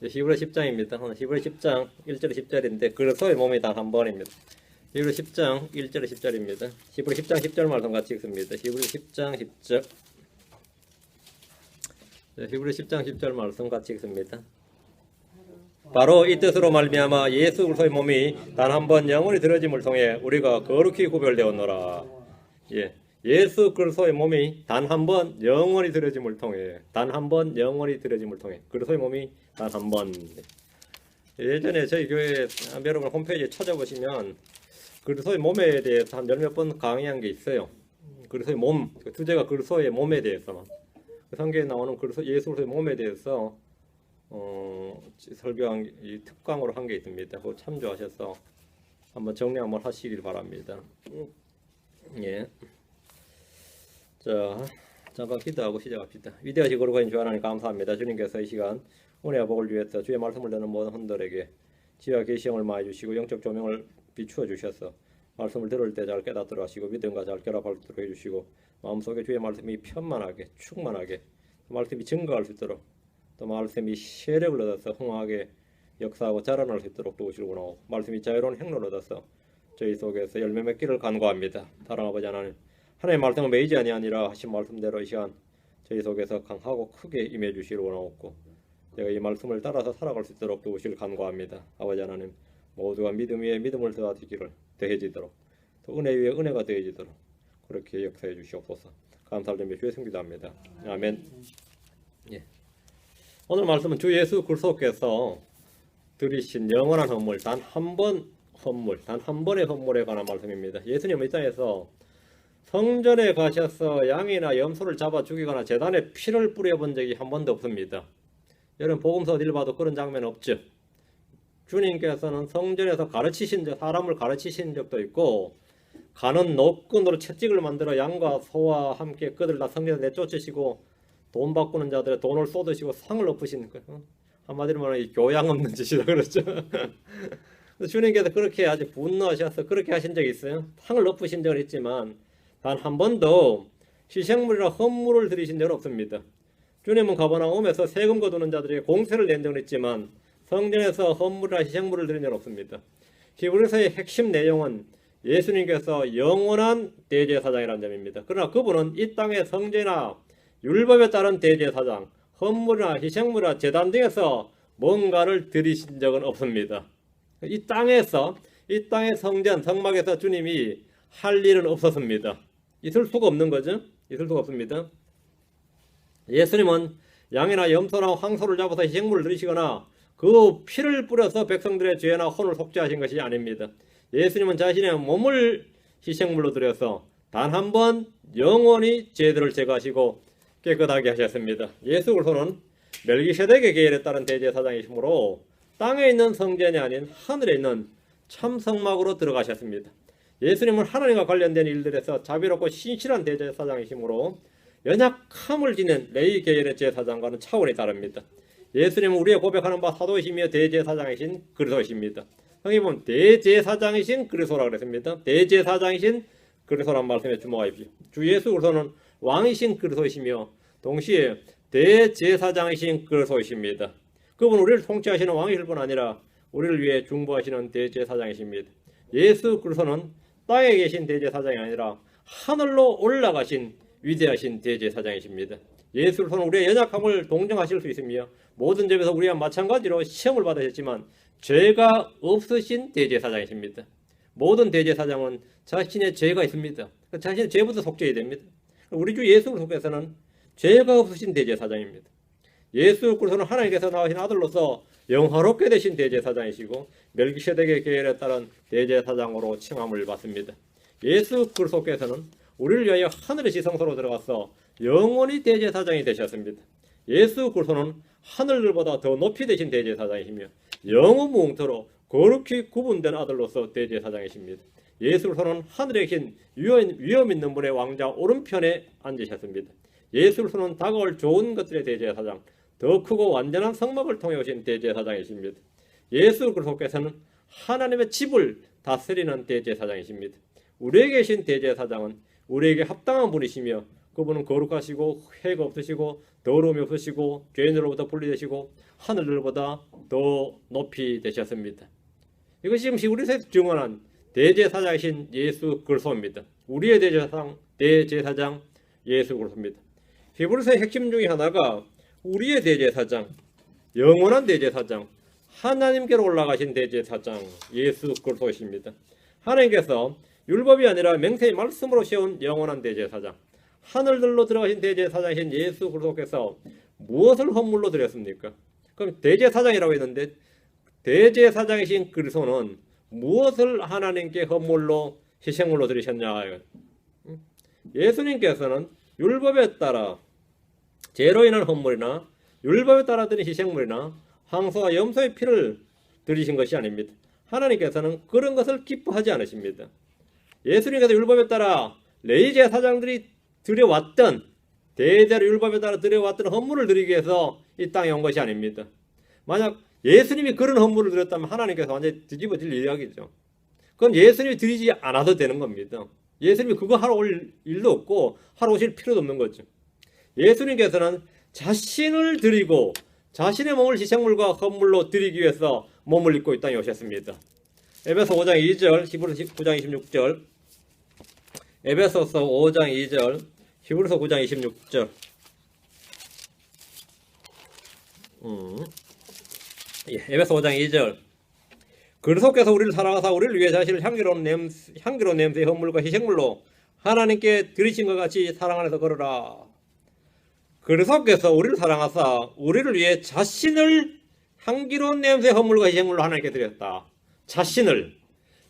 히브리 10장입니다. 오늘 히브리 10장 1절 10절인데 그리스도의 몸이 단 한 번입니다. 히브리 10장 1절 10절입니다. 히브리 10장 10절 말씀 같이 읽습니다. 히브리 10장 10절. 히브리 10장 10절 말씀 같이 읽습니다. 바로 이 뜻으로 말미암아 예수 그리스도의 몸이 단 한 번 영원히 드려짐을 통해 우리가 거룩히 구별되었노라. 예수 그리스도의 몸이 단 한 번 영원히 드려짐을 통해 단 한 번 영원히 드려짐을 통해 그리스도의 몸이 단 한 번. 예전에 저희 교회 여러분 홈페이지에 찾아보시면 그리스도의 몸에 대해서 한 몇몇 번 강의한 게 있어요. 그리스도의 몸, 주제가 그리스도의 몸에 대해서 성경에 나오는 그리스도 예수 그리스도의 몸에 대해서 설교한 이 특강으로 한 게 있습니다. 그거 참조하셔서 한번 정리 한번 하시길 바랍니다. 예. 자, 잠깐 기도하고 시작합시다. 위대하시고 거룩하신 주 하나님 감사합니다. 주님께서 이 시간 은혜와 복을 위해서 주의 말씀을 듣는 모든 헌들에게 지혜와 계시형을 마해 주시고 영적 조명을 비추어 주셔서 말씀을 들을 때 잘 깨닫도록 하시고 믿음과 잘 결합하도록 해주시고 마음속에 주의 말씀이 편만하게 충만하게 말씀이 증거할 수 있도록 또 말씀이 세력을 얻어서 흥하게 역사하고 자라날 수 있도록 도우시길 원하고 말씀이 자유로운 행로를 얻어서 저희 속에서 열매 맺기를 간구합니다. 사랑하는 아버지 하나님, 하나님의 말씀은 매이지 아니하니라 하신 말씀대로 이 시간 저희 속에서 강하고 크게 임해 주시길 원하옵고 제가 이 말씀을 따라서 살아갈 수 있도록 도우시길 간구합니다. 아버지 하나님, 모두가 믿음 위에 믿음을 더해지도록 또 은혜 위에 은혜가 더해지도록 그렇게 역사해 주시옵소서. 감사를 드리며 주의 성기도합니다. 아멘. 예. 오늘 말씀은 주 예수 그리스도께서 들이신 영원한 헌물, 단 한 번 헌물, 단 한 번의 헌물에 관한 말씀입니다. 예수님은 이 땅에서 성전에 가셔서 양이나 염소를 잡아 죽이거나 제단에 피를 뿌려본 적이 한 번도 없습니다. 여러분 복음서 어딜 봐도 그런 장면 없죠. 주님께서는 성전에서 사람을 가르치신 적도 있고 가는 노끈으로 채찍을 만들어 양과 소와 함께 그들 다 성전에 내쫓으시고 돈 바꾸는 자들의 돈을 쏟으시고 상을 엎으신 거예요. 한마디로 말하면 이 교양 없는 짓이다 그렇죠. 주님께서 그렇게 아주 분노하셔서 그렇게 하신 적이 있어요. 상을 엎으신 적은 있지만 단 한 번도 희생물이나 헌물을 드리신 적은 없습니다. 주님은 가버나움에서 세금 거두는 자들에게 공세를 낸 적은 있지만 성전에서 헌물이나 희생물을 드린 적은 없습니다. 히브리서의 핵심 내용은 예수님께서 영원한 대제사장이라는 점입니다. 그러나 그분은 이 땅의 성전이나 율법에 따른 대제사장, 헌물이나 희생물이나 제단 등에서 뭔가를 드리신 적은 없습니다. 이 땅의 성전, 성막에서 주님이 할 일은 없었습니다. 있을 수가 없는 거죠. 있을 수가 없습니다. 예수님은 양이나 염소나 황소를 잡아서 희생물을 드리시거나 그 피를 뿌려서 백성들의 죄나 혼을 속죄하신 것이 아닙니다. 예수님은 자신의 몸을 희생물로 드려서 단 한 번 영원히 죄들을 제거하시고 깨끗하게 하셨습니다. 예수 그리스도는 멜기세덱의 계율에 따른 대제사장이시므로 땅에 있는 성전이 아닌 하늘에 있는 참성막으로 들어가셨습니다. 예수님은 하나님과 관련된 일들에서 자비롭고 신실한 대제사장이시므로 연약함을 지닌 레위 계열의 제사장과는 차원이 다릅니다. 예수님은 우리의 고백하는 바 사도이시며 대제사장이신 그리스도이십니다. 성경에 보면 대제사장이신 그리스도라고 그랬습니다. 대제사장이신 그리스도란 말씀에 주목하십시오. 주 예수 그리스도는 왕이신 그리스도이시며 동시에 대제사장이신 그리스도이십니다. 그분 우리를 통치하시는 왕이실 뿐 아니라 우리를 위해 중보하시는 대제사장이십니다. 예수 그리스도는 땅에 계신 대제사장이 아니라 하늘로 올라가신 위대하신 대제사장이십니다. 예수 그리스도는 우리의 연약함을 동정하실 수 있으며 모든 점에서 우리와 마찬가지로 시험을 받으셨지만 죄가 없으신 대제사장이십니다. 모든 대제사장은 자신의 죄가 있습니다. 자신의 죄부터 속죄해야 됩니다. 우리 주 예수 그리스도께서는 죄가 없으신 대제사장입니다. 예수 그리스도는 하나님께서 낳으신 아들로서 영화롭게 되신 대제사장이시고 멜기세덱의 계율에 따른 대제사장으로 칭함을 받습니다. 예수 그리스도께서는 우리를 위하여 하늘의 지성소로 들어가서 영원히 대제사장이 되셨습니다. 예수 그리스도는 하늘들보다 더 높이 되신 대제사장이시며 영원 무궁토록 거룩히 구분된 아들로서 대제사장이십니다. 예수 그리스도는 하늘에 계신 위엄 있는 분의 왕자 오른편에 앉으셨습니다. 예수 그리스도는 다가올 좋은 것들의 대제사장, 더 크고 완전한 성막을 통해 오신 대제사장이십니다. 예수 그리스도께서는 하나님의 집을 다스리는 대제사장이십니다. 우리에게 계신 대제사장은 우리에게 합당한 분이시며 그분은 거룩하시고 해가 없으시고 더러움이 없으시고 죄인으로부터 분리되시고 하늘들보다 더 높이 되셨습니다. 이것이 지금 히브리서에서 증언한 대제사장이신 예수 그리스도입니다. 우리의 대제사장 예수 그리스도입니다. 히브리서의 핵심 중에 하나가 우리의 대제사장, 영원한 대제사장, 하나님께로 올라가신 대제사장 예수 그리스도이십니다. 하나님께서 율법이 아니라 맹세의 말씀으로 세운 영원한 대제사장, 하늘들로 들어가신 대제사장이신 예수 그리스도께서 무엇을 헌물로 드렸습니까? 그럼 대제사장이라고 했는데 대제사장이신 그리스도는 무엇을 하나님께 헌물로 희생물로 드리셨냐? 예수님께서는 율법에 따라 죄로 인한 헌물이나 율법에 따라 드린 희생물이나 황소와 염소의 피를 드리신 것이 아닙니다. 하나님께서는 그런 것을 기뻐하지 않으십니다. 예수님께서 율법에 따라 레위 제사장들이 드려왔던 대대로 율법에 따라 드려왔던 헌물을 드리기 위해서 이 땅에 온 것이 아닙니다. 만약 예수님이 그런 헌물을 드렸다면 하나님께서 완전히 뒤집어질 이야기죠. 그건 예수님이 드리지 않아도 되는 겁니다. 예수님이 그거 하러 올 일도 없고 하러 오실 필요도 없는 거죠. 예수님께서는 자신을 드리고 자신의 몸을 희생물과 헌물로 드리기 위해서 몸을 입고 이 땅에 오셨습니다. 에베소 5장 2절, 히브리서 9장 26절, 에베소서 5장 2절, 히브리서 9장 26절. 에베소 5장 2절. 그리스도께서 우리를 사랑하사 우리를 위해 자신을 향기로운 냄새의 헌물과 희생물로 하나님께 드리신 것 같이 사랑 안에서 걸으라. 그리스도께서 우리를 사랑하사 우리를 위해 자신을 향기로운 냄새의 헌물과 희생물로 하나님께 드렸다. 자신을.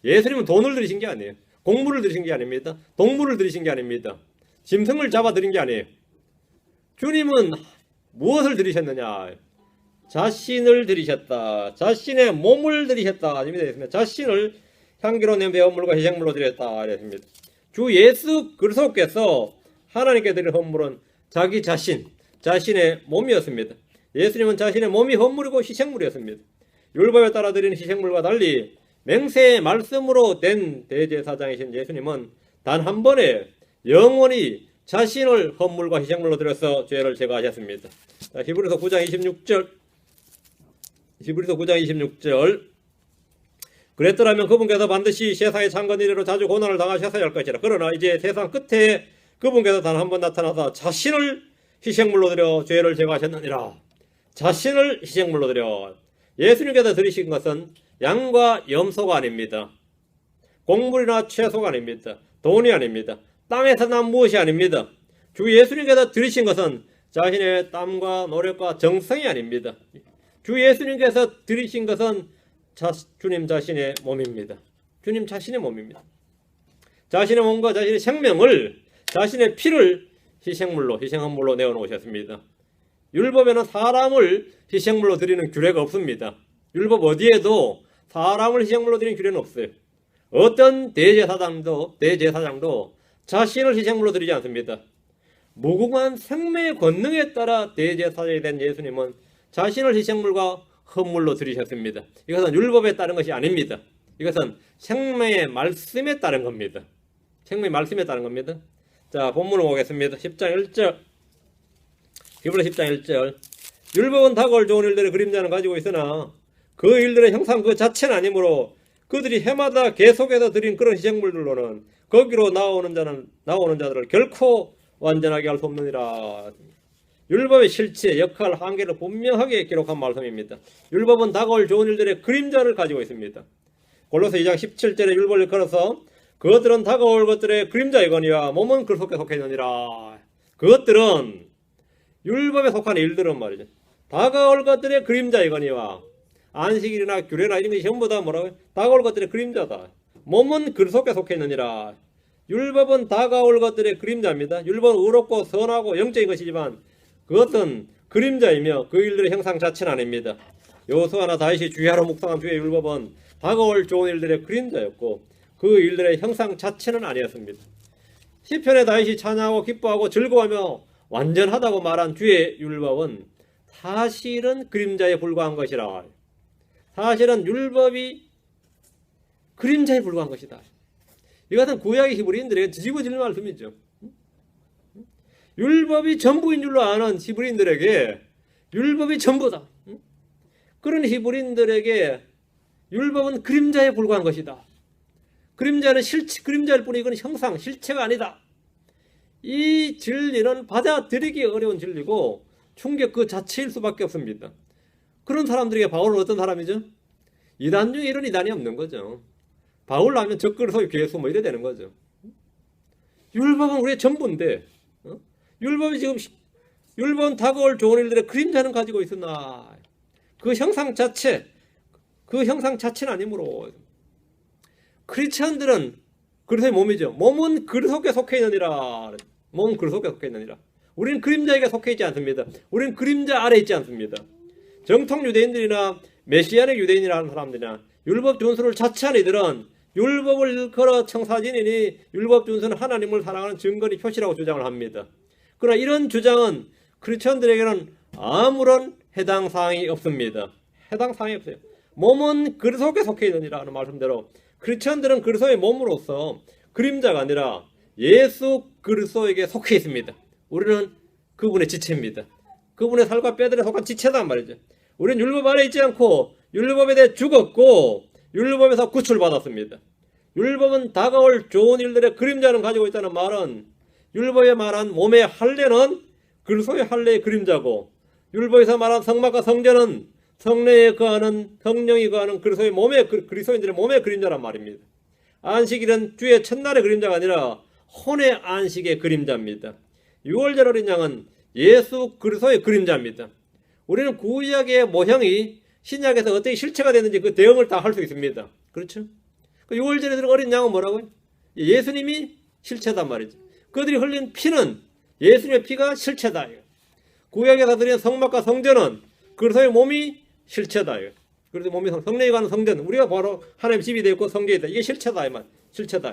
예수님은 돈을 드리신 게 아니에요. 곡물을 드리신 게 아닙니다. 동물을 드리신 게 아닙니다. 짐승을 잡아 드린 게 아니에요. 주님은 무엇을 드리셨느냐? 자신을 드리셨다. 자신의 몸을 드리셨다. 아닙니다. 자신을 향기로운 냄새의 헌물과 희생물로 드렸다. 이랬습니다. 주 예수 그리스도께서 하나님께 드린 헌물은 자기 자신의 몸이었습니다. 예수님은 자신의 몸이 헌물이고 희생물이었습니다. 율법에 따라 드리는 희생물과 달리 맹세의 말씀으로 된 대제사장이신 예수님은 단 한 번에 영원히 자신을 헌물과 희생물로 드려서 죄를 제거하셨습니다. 자, 히브리서 9장 26절. 그랬더라면 그분께서 반드시 세상의 창건 이래로 자주 고난을 당하셔야 할 것이라. 그러나 이제 세상 끝에 그분께서 단 한 번 나타나서 자신을 희생물로 드려 죄를 제거하셨느니라. 자신을 희생물로 드려. 예수님께서 드리신 것은 양과 염소가 아닙니다. 곡물이나 채소가 아닙니다. 돈이 아닙니다. 땅에서 난 무엇이 아닙니다. 주 예수님께서 드리신 것은 자신의 땀과 노력과 정성이 아닙니다. 주 예수님께서 드리신 것은 주님 자신의 몸입니다. 주님 자신의 몸입니다. 자신의 몸과 자신의 생명을, 자신의 피를 희생헌물로 내어놓으셨습니다. 율법에는 사람을 희생물로 드리는 규례가 없습니다. 율법 어디에도 사람을 희생물로 드리는 규례는 없어요. 어떤 대제사장도 자신을 희생물로 드리지 않습니다. 무궁한 생명의 권능에 따라 대제사장이 된 예수님은 자신을 희생물과 헌물로 드리셨습니다. 이것은 율법에 따른 것이 아닙니다. 이것은 생명의 말씀에 따른 겁니다. 생명의 말씀에 따른 겁니다. 자, 본문으로 보겠습니다. 10장 1절. 히브리서 10장 1절. 율법은 다가올 좋은 일들의 그림자는 가지고 있으나 그 일들의 형상 그 자체는 아니므로 그들이 해마다 계속해서 드린 그런 희생물들로는 거기로 나오는 자들을 결코 완전하게 할 수 없느니라. 율법의 실체, 역할, 한계를 분명하게 기록한 말씀입니다. 율법은 다가올 좋은 일들의 그림자를 가지고 있습니다. 골로새 2장 17절에 율법을 걸어서 그것들은 다가올 것들의 그림자이거니와 몸은 그리스도께 속해 있느니라. 그것들은 율법에 속한 일들은 말이죠. 다가올 것들의 그림자이거니와 안식일이나 규례나 이런 것이 전부 다 뭐라고요? 다가올 것들의 그림자다. 몸은 그리스도께 속해 있느니라. 율법은 다가올 것들의 그림자입니다. 율법은 의롭고 선하고 영적인 것이지만 그것은 그림자이며 그 일들의 형상 자체는 아닙니다. 여호수아나 다윗이 주야로 묵상한 주의 율법은 다가올 좋은 일들의 그림자였고 그 일들의 형상 자체는 아니었습니다. 시편에 다윗이 찬양하고 기뻐하고 즐거워하며 완전하다고 말한 주의 율법은 사실은 그림자에 불과한 것이라. 사실은 율법이 그림자에 불과한 것이다. 이것은 구약의 히브리인들에게 뒤집어지는 말씀이죠. 율법이 전부인 줄로 아는 히브리인들에게 율법이 전부다. 그런 히브리인들에게 율법은 그림자에 불과한 것이다. 그림자는 그림자일 뿐이 이건 형상, 실체가 아니다. 이 진리는 받아들이기 어려운 진리고 충격 그 자체일 수밖에 없습니다. 그런 사람들에게 바울은 어떤 사람이죠? 이단 중에 이런 이단이 없는 거죠. 바울 하면 적그리스도의 괴수 뭐 이래 되는 거죠. 율법은 우리의 전부인데 율법이 지금 율법은 다가올 좋은 일들의 그림자는 가지고 있으나 그 형상 자체는 아니므로 크리스천들은 그리스도의 몸이죠. 몸은 그리스도께 속해 있느니라. 몸은 그리스도께 속해 있느니라. 우리는 그림자에게 속해 있지 않습니다. 우리는 그림자 아래 있지 않습니다. 정통 유대인들이나 메시아닉 유대인이라 하는 사람들이나 율법 준수를 자처한 이들은 율법을 걸어 청사진이니 율법 준수는 하나님을 사랑하는 증거니 표시라고 주장을 합니다. 그러나 이런 주장은 크리스천들에게는 아무런 해당 사항이 없습니다. 해당 사항이 없어요. 몸은 그리스도께 속해 있느니라 하는 말씀대로 크리스천들은 그리스도의 몸으로서 그림자가 아니라 예수 그리스도에게 속해 있습니다. 우리는 그분의 지체입니다. 그분의 살과 뼈들에 속한 지체단 말이죠. 우리는 율법 아래 있지 않고 율법에 대해 죽었고 율법에서 구출받았습니다. 율법은 다가올 좋은 일들의 그림자는 가지고 있다는 말은 율법에 말한 몸의 할례는 그리스도의 할례의 그림자고 율법에서 말한 성막과 성전은 성령에 거하는 성령이 거하는 그리스도의 몸의 그리스도인들의 몸의 그림자란 말입니다. 안식일은 주의 첫날의 그림자가 아니라 혼의 안식의 그림자입니다. 유월절 어린 양은 예수 그리스도의 그림자입니다. 우리는 구약의 모형이 신약에서 어떻게 실체가 되는지 그 대응을 다 할 수 있습니다. 그렇죠? 그 유월절에 들은 어린 양은 뭐라고요? 예수님이 실체단 말이죠. 그들이 흘린 피는 예수님의 피가 실체다. 구약에서 드린 성막과 성전은 그리스도의 몸이 실체다. 그래서 몸이 성령이 가는 성전, 우리가 바로 하나님 집이 되어 있고 성전이 있다. 이게 실체다 이 말. 실체다.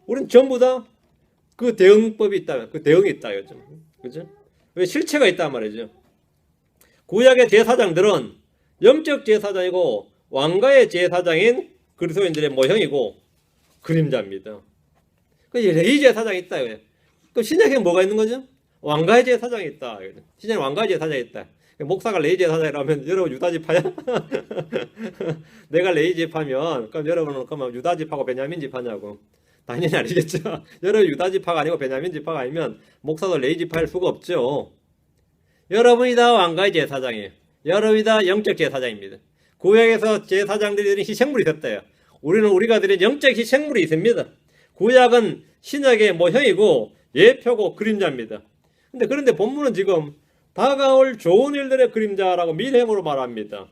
우리는 전부 다 그 대응법이 있다. 그 대응이 있다. 그죠? 왜 실체가 있단 말이죠. 구약의 제사장들은 영적 제사장이고 왕가의 제사장인 그리스도인들의 모형이고 그림자입니다. 그 레위 제사장이 있다. 그럼 신약에 뭐가 있는 거죠? 왕가의 제사장이 있다. 신약에 왕가의 제사장이 있다. 목사가 레위 제사장이라면 여러분 유다지파야? 내가 레위 지파면 그럼 여러분은 그러면 유다지파고 베냐민 지파냐고. 당연히 아니겠죠. 여러분 유다지파가 아니고 베냐민 지파가 아니면 목사도 레위 지파일 수가 없죠. 여러분이 다 왕가의 제사장이에요. 여러분이 다 영적 제사장입니다. 구약에서 제사장들이 드린 희생물이 있었대요. 우리는 우리가 드린 영적 희생물이 있습니다. 구약은 신약의 모형이고 예표고 그림자입니다. 그런데 본문은 지금 다가올 좋은 일들의 그림자라고 미래형으로 말합니다.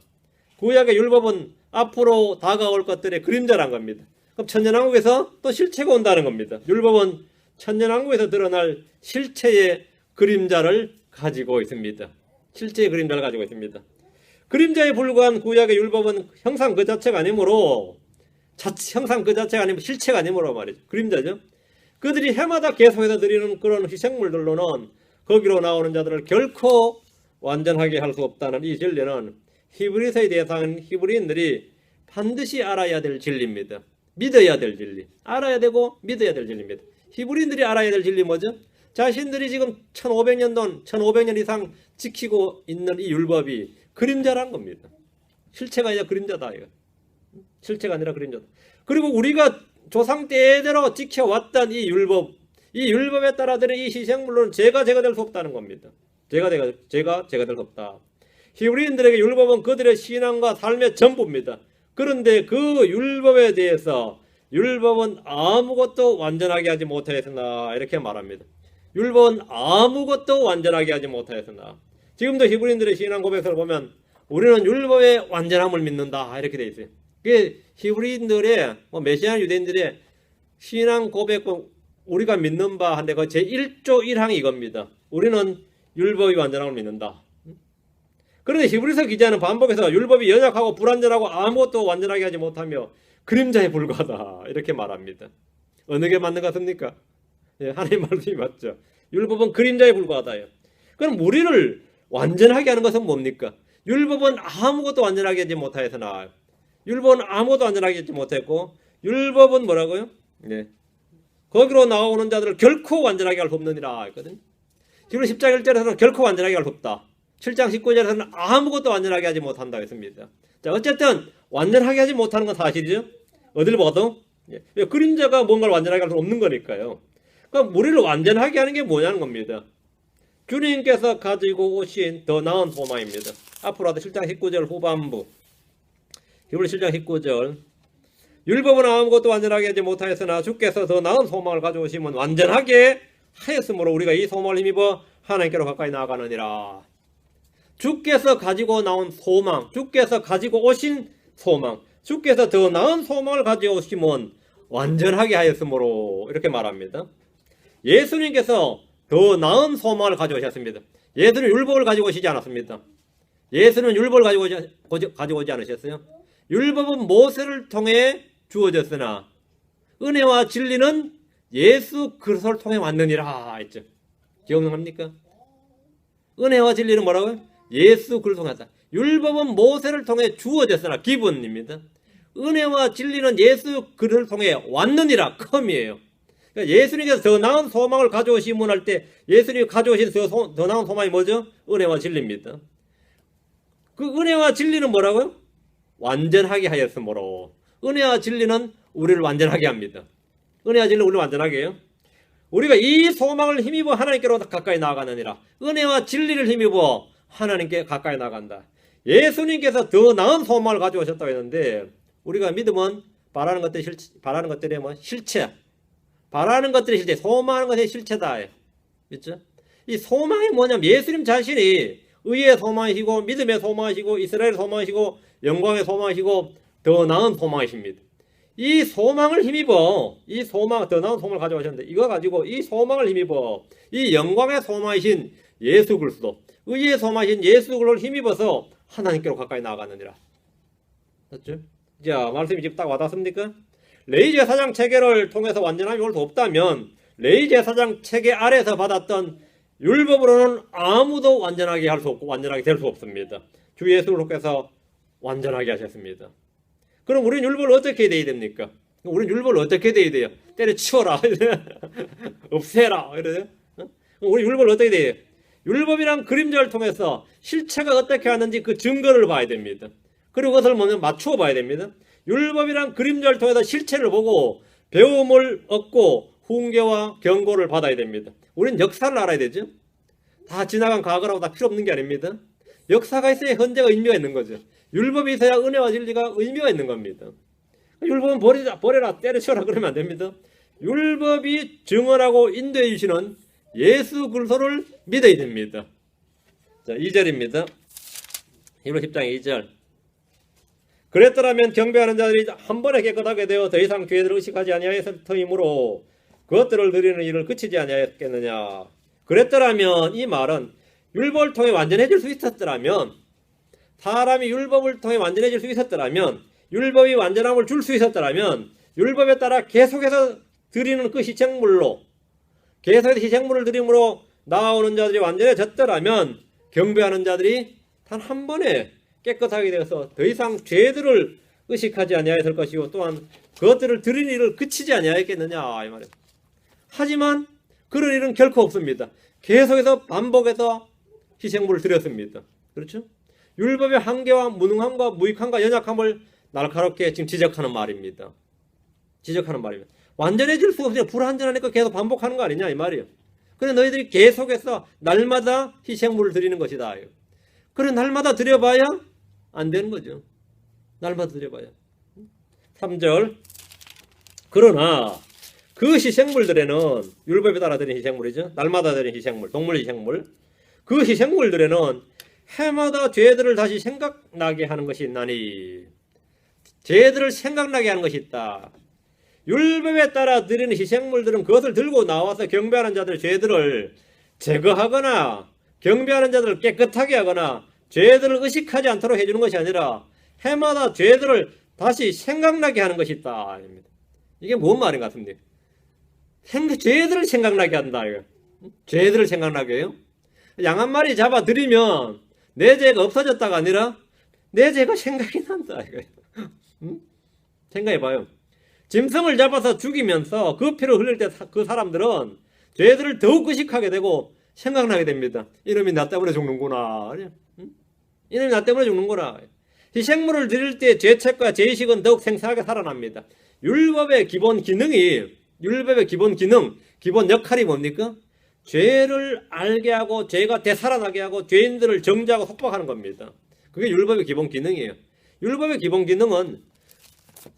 구약의 율법은 앞으로 다가올 것들의 그림자란 겁니다. 그럼 천년왕국에서 또 실체가 온다는 겁니다. 율법은 천년왕국에서 드러날 실체의 그림자를 가지고 있습니다. 실제의 그림자를 가지고 있습니다. 그림자에 불과한 구약의 율법은 형상 그 자체가 아니므로 형상 그 자체가 아니면 실체가 아니므로 말이죠. 그림자죠. 그들이 해마다 계속해서 드리는 그런 희생물들로는 거기로 나오는 자들을 결코 완전하게 할 수 없다는 이 진리는 히브리서의 대상인 히브리인들이 반드시 알아야 될 진리입니다. 믿어야 될 진리. 알아야 되고 믿어야 될 진리입니다. 히브리인들이 알아야 될 진리 뭐죠? 자신들이 지금 1500년 이상 지키고 있는 이 율법이 그림자란 겁니다. 실체가 아니라 그림자다. 이거. 실체가 아니라 그림자다. 그리고 우리가 조상 때대로 지켜왔던 이 율법에 따라 드는 이 희생물로는 제가 될 수 없다는 겁니다. 제가 될 수 없다. 히브리인들에게 율법은 그들의 신앙과 삶의 전부입니다. 그런데 그 율법에 대해서 율법은 아무것도 완전하게 하지 못하였으나 이렇게 말합니다. 율법은 아무것도 완전하게 하지 못하였으나 지금도 히브리인들의 신앙 고백을 보면 우리는 율법의 완전함을 믿는다 이렇게 되어 있어요. 그게 히브리인들의 메시아 유대인들의 신앙 고백 우리가 믿는 바 한데 그 제1조 1항이 이겁니다. 우리는 율법이 완전함을 믿는다. 그런데 히브리서 기자는 반복해서 율법이 연약하고 불완전하고 아무것도 완전하게 하지 못하며 그림자에 불과하다 이렇게 말합니다. 어느 게 맞는 것 같습니까? 예, 하나님 말씀이 맞죠. 율법은 그림자에 불과하다요. 그럼 우리를 완전하게 하는 것은 뭡니까? 율법은 아무것도 완전하게 하지 못하였으나 율법은 아무것도 완전하게 하지 못했고 율법은 뭐라고요? 네. 거기로 나오는 자들을 결코 완전하게 할 수 없느니라 했거든. 히브리 10장 1절에서는 결코 완전하게 할 수 없다. 7장 19절에서는 아무것도 완전하게 하지 못한다고 했습니다. 자, 어쨌든 완전하게 하지 못하는 건 사실이죠. 어딜 봐도 그림자가 뭔가를 완전하게 할 수 없는 거니까요. 그럼 우리를 완전하게 하는 게 뭐냐는 겁니다. 주님께서 가지고 오신 더 나은 소망입니다. 앞으로 하도 7장 19절 후반부, 히브리 7장 19절, 율법은 아무것도 완전하게 하지 못하였으나 주께서 더 나은 소망을 가져오시면 완전하게 하였으므로 우리가 이 소망을 힘입어 하나님께로 가까이 나아가느니라. 주께서 가지고 나온 소망, 주께서 가지고 오신 소망, 주께서 더 나은 소망을 가져오시면 완전하게 하였으므로 이렇게 말합니다. 예수님께서 더 나은 소망을 가져오셨습니다. 예수는 율법을 가지고 오시지 않았습니다. 예수는 율법을 가지고 오지 않으셨어요. 율법은 모세를 통해 주어졌으나 은혜와 진리는 예수 그리스도를 통해 왔느니라 했죠. 기억납니까? 은혜와 진리는 뭐라고요? 예수 그리스도를 통해 왔다. 율법은 모세를 통해 주어졌으나 기본입니다. 은혜와 진리는 예수 그리스도를 통해 왔느니라 컴이에요. 그러니까 예수님께서 더 나은 소망을 가져오시면 할 때 예수님이 가져오신 더 나은 소망이 뭐죠? 은혜와 진리입니다. 그 은혜와 진리는 뭐라고요? 완전하게 하였으므로. 은혜와 진리는 우리를 완전하게 합니다. 은혜와 진리는 우리를 완전하게 해요. 우리가 이 소망을 힘입어 하나님께로 가까이 나아가느니라. 은혜와 진리를 힘입어 하나님께 가까이 나간다. 예수님께서 더 나은 소망을 가져오셨다고 했는데 우리가 믿으면 바라는 것들이 뭐 실체, 바라는 것들이 실체, 소망하는 것이 실체다. 그렇죠? 이 소망이 뭐냐면 예수님 자신이 의의 소망이시고 믿음의 소망이시고 이스라엘의 소망이시고 영광의 소망이시고 더 나은 소망이십니다. 이 소망을 힘입어 더 나은 소망을 가져오셨는데 이거 가지고 이 소망을 힘입어 이 영광의 소망이신 예수 그리스도, 의의 소망이신 예수 그리스도를 힘입어서 하나님께로 가까이 나아가느니라. 맞죠? 자, 말씀이 지금 딱 와닿습니까? 레위 제사장 체계를 통해서 완전함이 올 수 없다면 레위 제사장 체계 아래에서 받았던 율법으로는 아무도 완전하게 할 수 없고 완전하게 될 수 없습니다. 주 예수 그리스도께서 완전하게 하셨습니다. 그럼 우리는 율법을 어떻게 돼야 됩니까? 우리는 율법을 어떻게 돼야 돼요? 때려치워라 없애라 이래요? 우리 율법을 어떻게 돼야 돼요? 율법이란 그림자를 통해서 실체가 어떻게 하는지 그 증거를 봐야 됩니다. 그리고 그것을 먼저 맞추어 봐야 됩니다. 율법이란 그림자를 통해서 실체를 보고 배움을 얻고 훈계와 경고를 받아야 됩니다. 우리는 역사를 알아야 되죠. 다 지나간 과거라고 다 필요 없는 게 아닙니다. 역사가 있어야 현재가 의미가 있는 거죠. 율법이 있어야 은혜와 진리가 의미가 있는 겁니다. 율법은 버려라 때려치워라 그러면 안 됩니다. 율법이 증언하고 인도해 주시는 예수 그리스도를 믿어야 됩니다. 자, 2절입니다. 히브리 10장 2절. 그랬더라면 경배하는 자들이 한 번에 깨끗하게 되어 더 이상 죄들을 의식하지 아니하였을 터이므로 그것들을 드리는 일을 그치지 아니하였겠느냐. 그랬더라면 이 말은 율법을 통해 완전해질 수 있었더라면, 사람이 율법을 통해 완전해질 수 있었더라면, 율법이 완전함을 줄 수 있었더라면 율법에 따라 계속해서 드리는 그 희생물로, 계속해서 희생물을 드림으로 나오는 자들이 완전해졌더라면 경배하는 자들이 단 한 번에 깨끗하게 되어서 더 이상 죄들을 의식하지 아니하였을 것이고 또한 그것들을 드리는 일을 그치지 아니하였겠느냐 이 말이에요. 하지만 그런 일은 결코 없습니다. 계속해서 반복해서 희생물을 드렸습니다. 그렇죠? 율법의 한계와 무능함과 무익함과 연약함을 날카롭게 지금 지적하는 말입니다. 완전해질 수가 없으니까 불완전하니까 계속 반복하는 거 아니냐 이 말이에요. 그래 너희들이 계속해서 날마다 희생물을 드리는 것이다. 그래 날마다 드려봐야 안 되는 거죠. 날마다 드려봐야. 3절. 그러나 그 희생물들에는 율법에 따라 드린 희생물이죠. 날마다 드린 희생물, 동물 희생물. 그 희생물들에는 해마다 죄들을 다시 생각나게 하는 것이 있나니, 죄들을 생각나게 하는 것이 있다. 율법에 따라 드리는 희생물들은 그것을 들고 나와서 경배하는 자들의 죄들을 제거하거나 경배하는 자들을 깨끗하게 하거나 죄들을 의식하지 않도록 해주는 것이 아니라 해마다 죄들을 다시 생각나게 하는 것이 있다. 이게 뭔 말인 것 같습니까? 죄들을 생각나게 한다. 죄들을 생각나게 해요. 양 한 마리 잡아들이면 내 죄가 없어졌다가 아니라 내 죄가 생각이 난다. 생각해봐요. 짐승을 잡아서 죽이면서 그 피를 흘릴 때 그 사람들은 죄들을 더욱 의식하게 되고 생각나게 됩니다. 이놈이 나 때문에 죽는구나. 응? 이놈이 나 때문에 죽는구나. 희생물을 드릴 때 죄책과 죄의식은 더욱 생생하게 살아납니다. 율법의 기본 기능, 기본 역할이 뭡니까? 죄를 알게 하고 죄가 되살아나게 하고 죄인들을 정죄하고 속박하는 겁니다. 그게 율법의 기본 기능이에요. 율법의 기본 기능은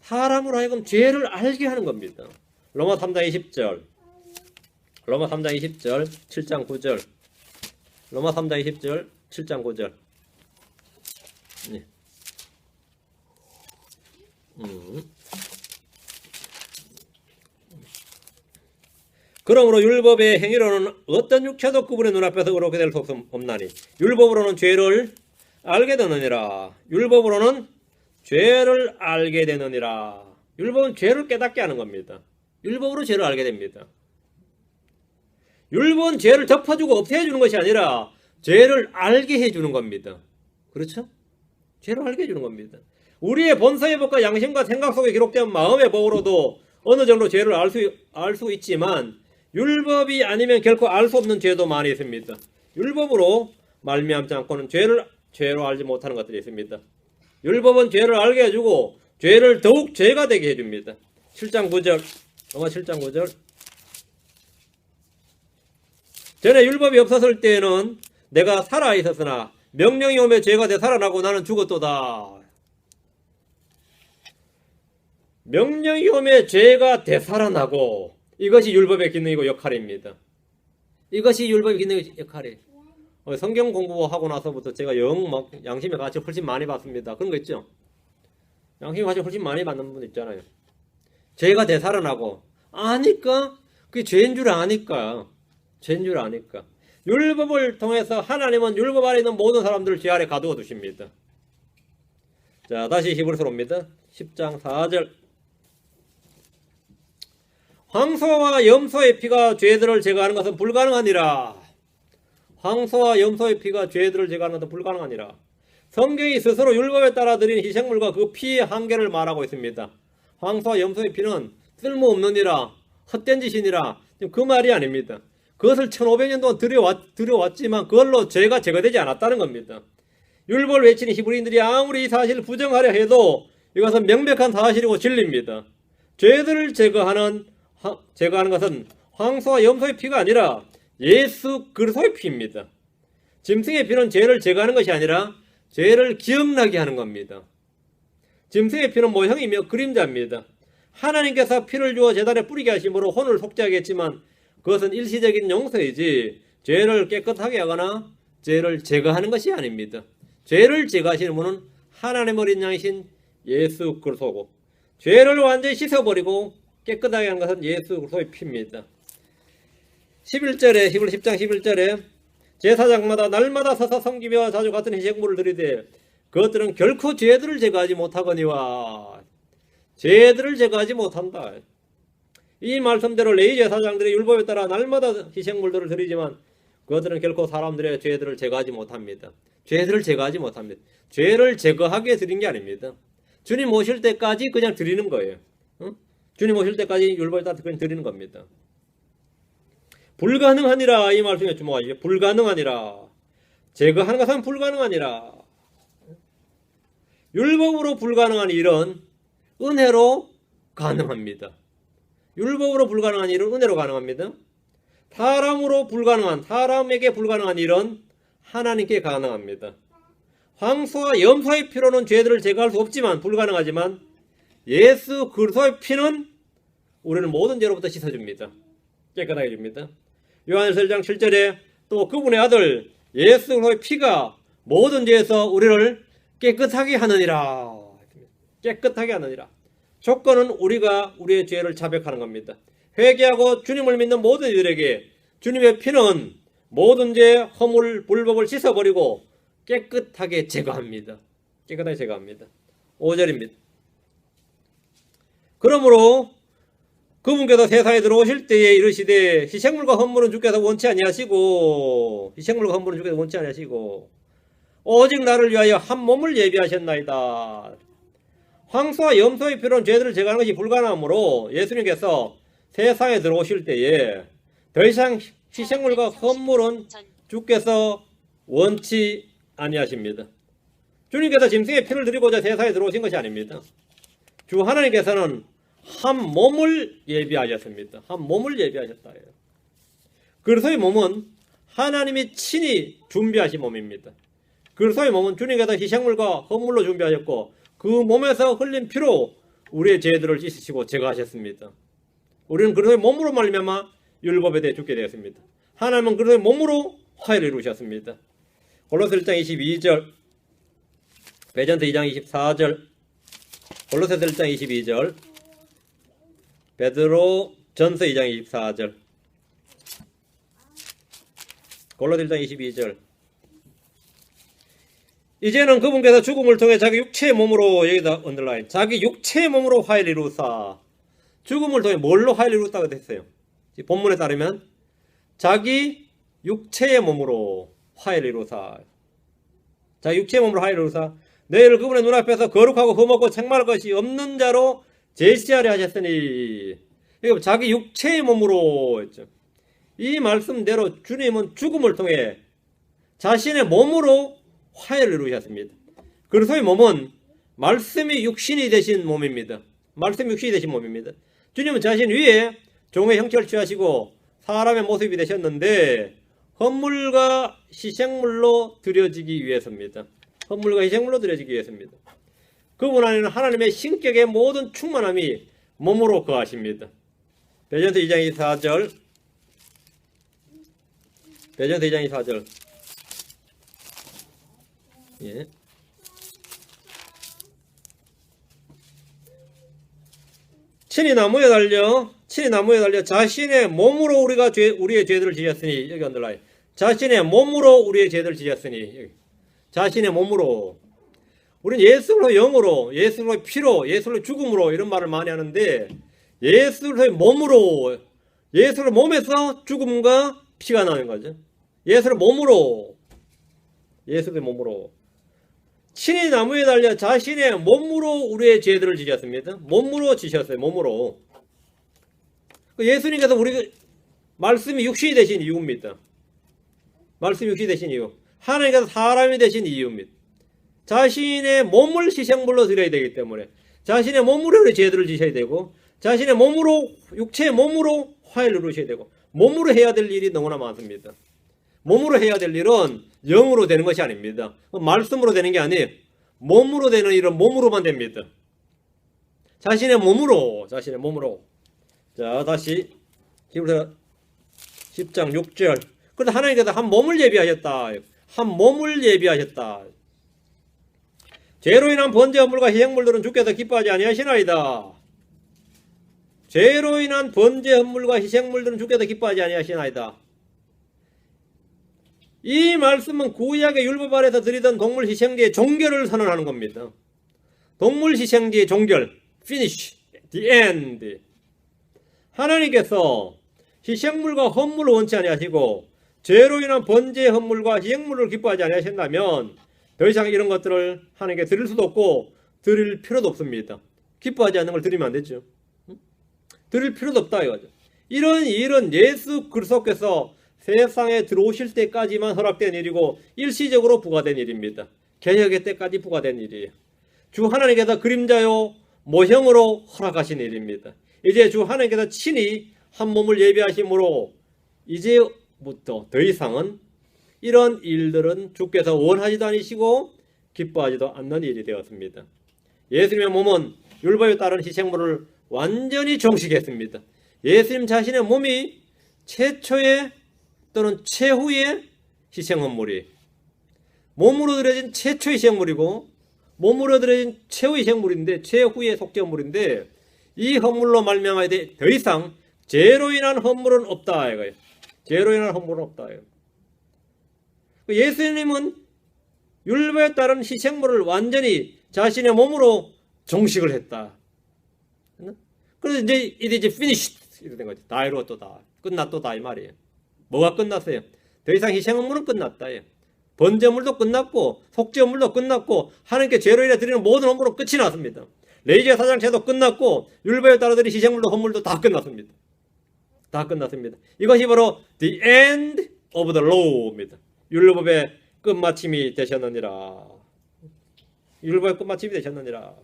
사람으로 하여금 죄를 알게 하는 겁니다. 로마 3장 20절, 로마 3장 20절, 7장 9절, 로마 3장 20절, 7장 9절. 네. 그러므로 율법의 행위로는 어떤 육체도 그분의 눈앞에서 의롭게 될 수 없나니 율법으로는 죄를 알게 되느니라. 율법으로는 죄를 알게 되느니라. 율법은 죄를 깨닫게 하는 겁니다. 율법으로 죄를 알게 됩니다. 율법은 죄를 덮어주고 없애주는 것이 아니라 죄를 알게 해주는 겁니다. 그렇죠? 죄를 알게 해주는 겁니다. 우리의 본성의 법과 양심과 생각 속에 기록된 마음의 법으로도 어느 정도 죄를 알 수 있지만 율법이 아니면 결코 알 수 없는 죄도 많이 있습니다. 율법으로 말미암지 않고는 죄로 알지 못하는 것들이 있습니다. 율법은 죄를 알게 해주고 죄를 더욱 죄가 되게 해줍니다. 7장 9절, 로마 7장 9절. 전에 율법이 없었을 때에는 내가 살아 있었으나 명령이 오매 죄가 되살아나고 나는 죽었도다. 명령이 오매 죄가 되살아나고, 이것이 율법의 기능이고 역할입니다. 이것이 율법의 기능이고 역할이에요. 성경 공부하고 나서부터 제가 양심의 가치 훨씬 많이 받습니다. 그런 거 있죠? 양심의 가치 훨씬 많이 받는 분 있잖아요. 죄가 되살아나고 아니까 그게 죄인 줄 아니까. 죄인 줄 아니까. 율법을 통해서 하나님은 율법 아래 있는 모든 사람들을 죄 아래 가두어 두십니다. 자, 다시 히브리서로 옵니다. 10장 4절. 황소와 염소의 피가 죄들을 제거하는 것은 불가능하니라. 황소와 염소의 피가 죄들을 제거하는 것은 불가능하니라. 성경이 스스로 율법에 따라 드린 희생물과 그 피의 한계를 말하고 있습니다. 황소와 염소의 피는 쓸모없느니라, 헛된 짓이니라, 그 말이 아닙니다. 그것을 1500년 동안 들여왔지만 그걸로 죄가 제거되지 않았다는 겁니다. 율법을 외치는 히브리인들이 아무리 이 사실을 부정하려 해도 이것은 명백한 사실이고 진리입니다. 죄들을 제거하는 것은 황소와 염소의 피가 아니라 예수 그리스도의 피입니다. 짐승의 피는 죄를 제거하는 것이 아니라 죄를 기억나게 하는 겁니다. 짐승의 피는 모형이며 그림자입니다. 하나님께서 피를 주어 제단에 뿌리게 하심으로 혼을 속죄하게 했지만 그것은 일시적인 용서이지 죄를 깨끗하게 하거나 죄를 제거하는 것이 아닙니다. 죄를 제거하시는 분은 하나님의 어린 양이신 예수 그리스도고, 죄를 완전히 씻어버리고 깨끗하게 하는 것은 예수 그리스도의 피입니다. 11절에 히브리 10장 11절에 제사장마다 날마다 서서 섬기며 자주 같은 희생물을 드리되 그것들은 결코 죄들을 제거하지 못하거니와. 죄들을 제거하지 못한다. 이 말씀대로 레위 제사장들이 율법에 따라 날마다 희생물들을 드리지만 그것들은 결코 사람들의 죄들을 제거하지 못합니다. 죄들을 제거하지 못합니다. 죄를 제거하게 드린 게 아닙니다. 주님 오실 때까지 그냥 드리는 거예요. 주님 오실 때까지 율법에 따라 그냥 드리는 겁니다. 불가능하니라, 이 말씀에 주목하시죠. 불가능하니라. 제거하는 것은 불가능하니라. 율법으로 불가능한 일은 은혜로 가능합니다. 율법으로 불가능한 일은 은혜로 가능합니다. 사람에게 불가능한 일은 하나님께 가능합니다. 황소와 염소의 피로는 죄들을 제거할 수 없지만 불가능하지만 예수 그리스도의 피는 우리는 모든 죄로부터 씻어줍니다. 깨끗하게 해줍니다. 요한일서 1장 7절에 또 그분의 아들 예수 그리스도의 피가 모든 죄에서 우리를 깨끗하게 하느니라. 깨끗하게 하느니라. 조건은 우리가 우리의 죄를 자백하는 겁니다. 회개하고 주님을 믿는 모든 이들에게 주님의 피는 모든 죄, 허물, 불법을 씻어버리고 깨끗하게 제거합니다. 깨끗하게 제거합니다. 5절입니다. 그러므로 그분께서 세상에 들어오실 때에 이르시되 희생물과 헌물은 주께서 원치 아니하시고 오직 나를 위하여 한 몸을 예비하셨나이다. 황소와 염소의 피로는 죄들을 제거하는 것이 불가능하므로 예수님께서 세상에 들어오실 때에 더 이상 희생물과 헌물은 주께서 원치 아니하십니다. 주님께서 짐승의 피를 드리고자 세상에 들어오신 것이 아닙니다. 주 하나님께서는 한 몸을 예비하셨습니다. 한 몸을 예비하셨다. 그리스도의 몸은 하나님이 친히 준비하신 몸입니다. 그리스도의 몸은 주님께서 희생물과 헌물로 준비하셨고 그 몸에서 흘린 피로 우리의 죄들을 씻으시고 제거하셨습니다. 우리는 그리스도의 몸으로 말미암아 율법에 대해 죽게 되었습니다. 하나님은 그리스도의 몸으로 화해를 이루셨습니다. 골로새 1장 22절, 베전서 2장 24절, 골로새서 1장 22절, 베드로 전서 2장 24절, 골로새 1장 22절. 이제는 그분께서 죽음을 통해 자기 육체의 몸으로, 여기다 언더라인, 자기 육체의 몸으로 화해를 이루사. 죽음을 통해 뭘로 화해를 이루었다고 됐어요? 본문에 따르면 자기 육체의 몸으로 화해를 이루사. 자기 육체의 몸으로 화해를 이루사 너희를 그분의 눈앞에서 거룩하고 흠없고 책망할 것이 없는 자로 제시하려 하셨으니. 이거 자기 육체의 몸으로 했죠. 이 말씀대로 주님은 죽음을 통해 자신의 몸으로 화해를 이루셨습니다. 그리스도의 몸은 말씀이 육신이 되신 몸입니다. 말씀이 육신이 되신 몸입니다. 주님은 자신 위에 종의 형체를 취하시고 사람의 모습이 되셨는데 헌물과 희생물로 드려지기 위해서입니다. 헌물과 희생물로 드려지기 위해서입니다. 그분 안에는 하나님의 신격의 모든 충만함이 몸으로 거하십니다. 베전서 2장 24절, 베전서 2장 24절. 예. 친히 나무에 달려 자신의 몸으로 우리의 죄들을 지셨으니, 여기 언더라인, 자신의 몸으로 우리의 죄들을 지셨으니, 여기. 자신의 몸으로. 우리는 예수로 영으로, 예수로 피로, 예수로 죽음으로 이런 말을 많이 하는데 예수의 몸으로, 예수의 몸에서 죽음과 피가 나는 거죠. 예수의 몸으로, 예수의 몸으로. 친히 나무에 달려 자신의 몸으로 우리의 죄들을 지셨습니다. 몸으로 지셨어요. 몸으로. 예수님께서 우리 말씀이 육신이 되신 이유입니다. 말씀이 육신이 되신 이유. 하나님께서 사람이 되신 이유입니다. 자신의 몸을 희생물로 드려야 되기 때문에 자신의 몸으로 우리 죄들을 지셔야 되고 자신의 몸으로, 육체의 몸으로 화해를 이루셔야 되고 몸으로 해야 될 일이 너무나 많습니다. 몸으로 해야 될 일은 영으로 되는 것이 아닙니다. 말씀으로 되는 게 아니에요. 몸으로 되는 일은 몸으로만 됩니다. 자신의 몸으로. 자, 다시 히브리서 10장 6절. 그런데 하나님께서 한 몸을 예비하셨다. 한 몸을 예비하셨다. 죄로 인한 번제 헌물과 희생물들은 주께서 기뻐하지 아니하시나이다. 죄로 인한 번제 헌물과 희생물들은 주께서 기뻐하지 아니하시나이다. 이 말씀은 구약의 율법 아래서 드리던 동물 희생제의 종결을 선언하는 겁니다. 동물 희생제의 종결, finish, the end. 하나님께서 희생물과 헌물을 원치 아니하시고 죄로 인한 번제 헌물과 희생물을 기뻐하지 아니하신다면 더 이상 이런 것들을 하나님께 드릴 수도 없고 드릴 필요도 없습니다. 기뻐하지 않는 걸 드리면 안 되죠. 드릴 필요도 없다 이거죠. 이런 일은 예수 그리스도께서 세상에 들어오실 때까지만 허락된 일이고 일시적으로 부과된 일입니다. 개혁의 때까지 부과된 일이에요. 주 하나님께서 그림자요 모형으로 허락하신 일입니다. 이제 주 하나님께서 친히 한 몸을 예비하심으로 이제부터 더 이상은 이런 일들은 주께서 원하지도 않으시고 기뻐하지도 않는 일이 되었습니다. 예수님의 몸은 율법에 따른 희생물을 완전히 종식했습니다. 예수님 자신의 몸이 최초의 또는 최후의 희생헌물이 몸으로 드려진 최초의 희생물이고 몸으로 드려진 최후의 희생물인데 최후의 속죄헌물인데 이 헌물로 말미암아 더 이상 죄로 인한 헌물은 없다 이거예요. 죄로 인한 헌물은 없다 이거예요. 예수님은 율법에 따른 희생물을 완전히 자신의 몸으로 종식을 했다. 그래서 이제 finished 이렇게 된 거죠. 다 이루었다. 끝났다 이 말이에요. 뭐가 끝났어요? 더 이상 희생헌물은 끝났다. 번제물도 끝났고 속죄물도 끝났고 하나님께 죄로 인해 드리는 모든 헌물은 끝이 났습니다. 레위제사장 제도 끝났고 율법에 따라 드린 희생물도 헌물도 다 끝났습니다. 다 끝났습니다. 이것이 바로 the end of the law입니다. 율법의 끝마침이 되셨느니라. 율법의 끝마침이 되셨느니라.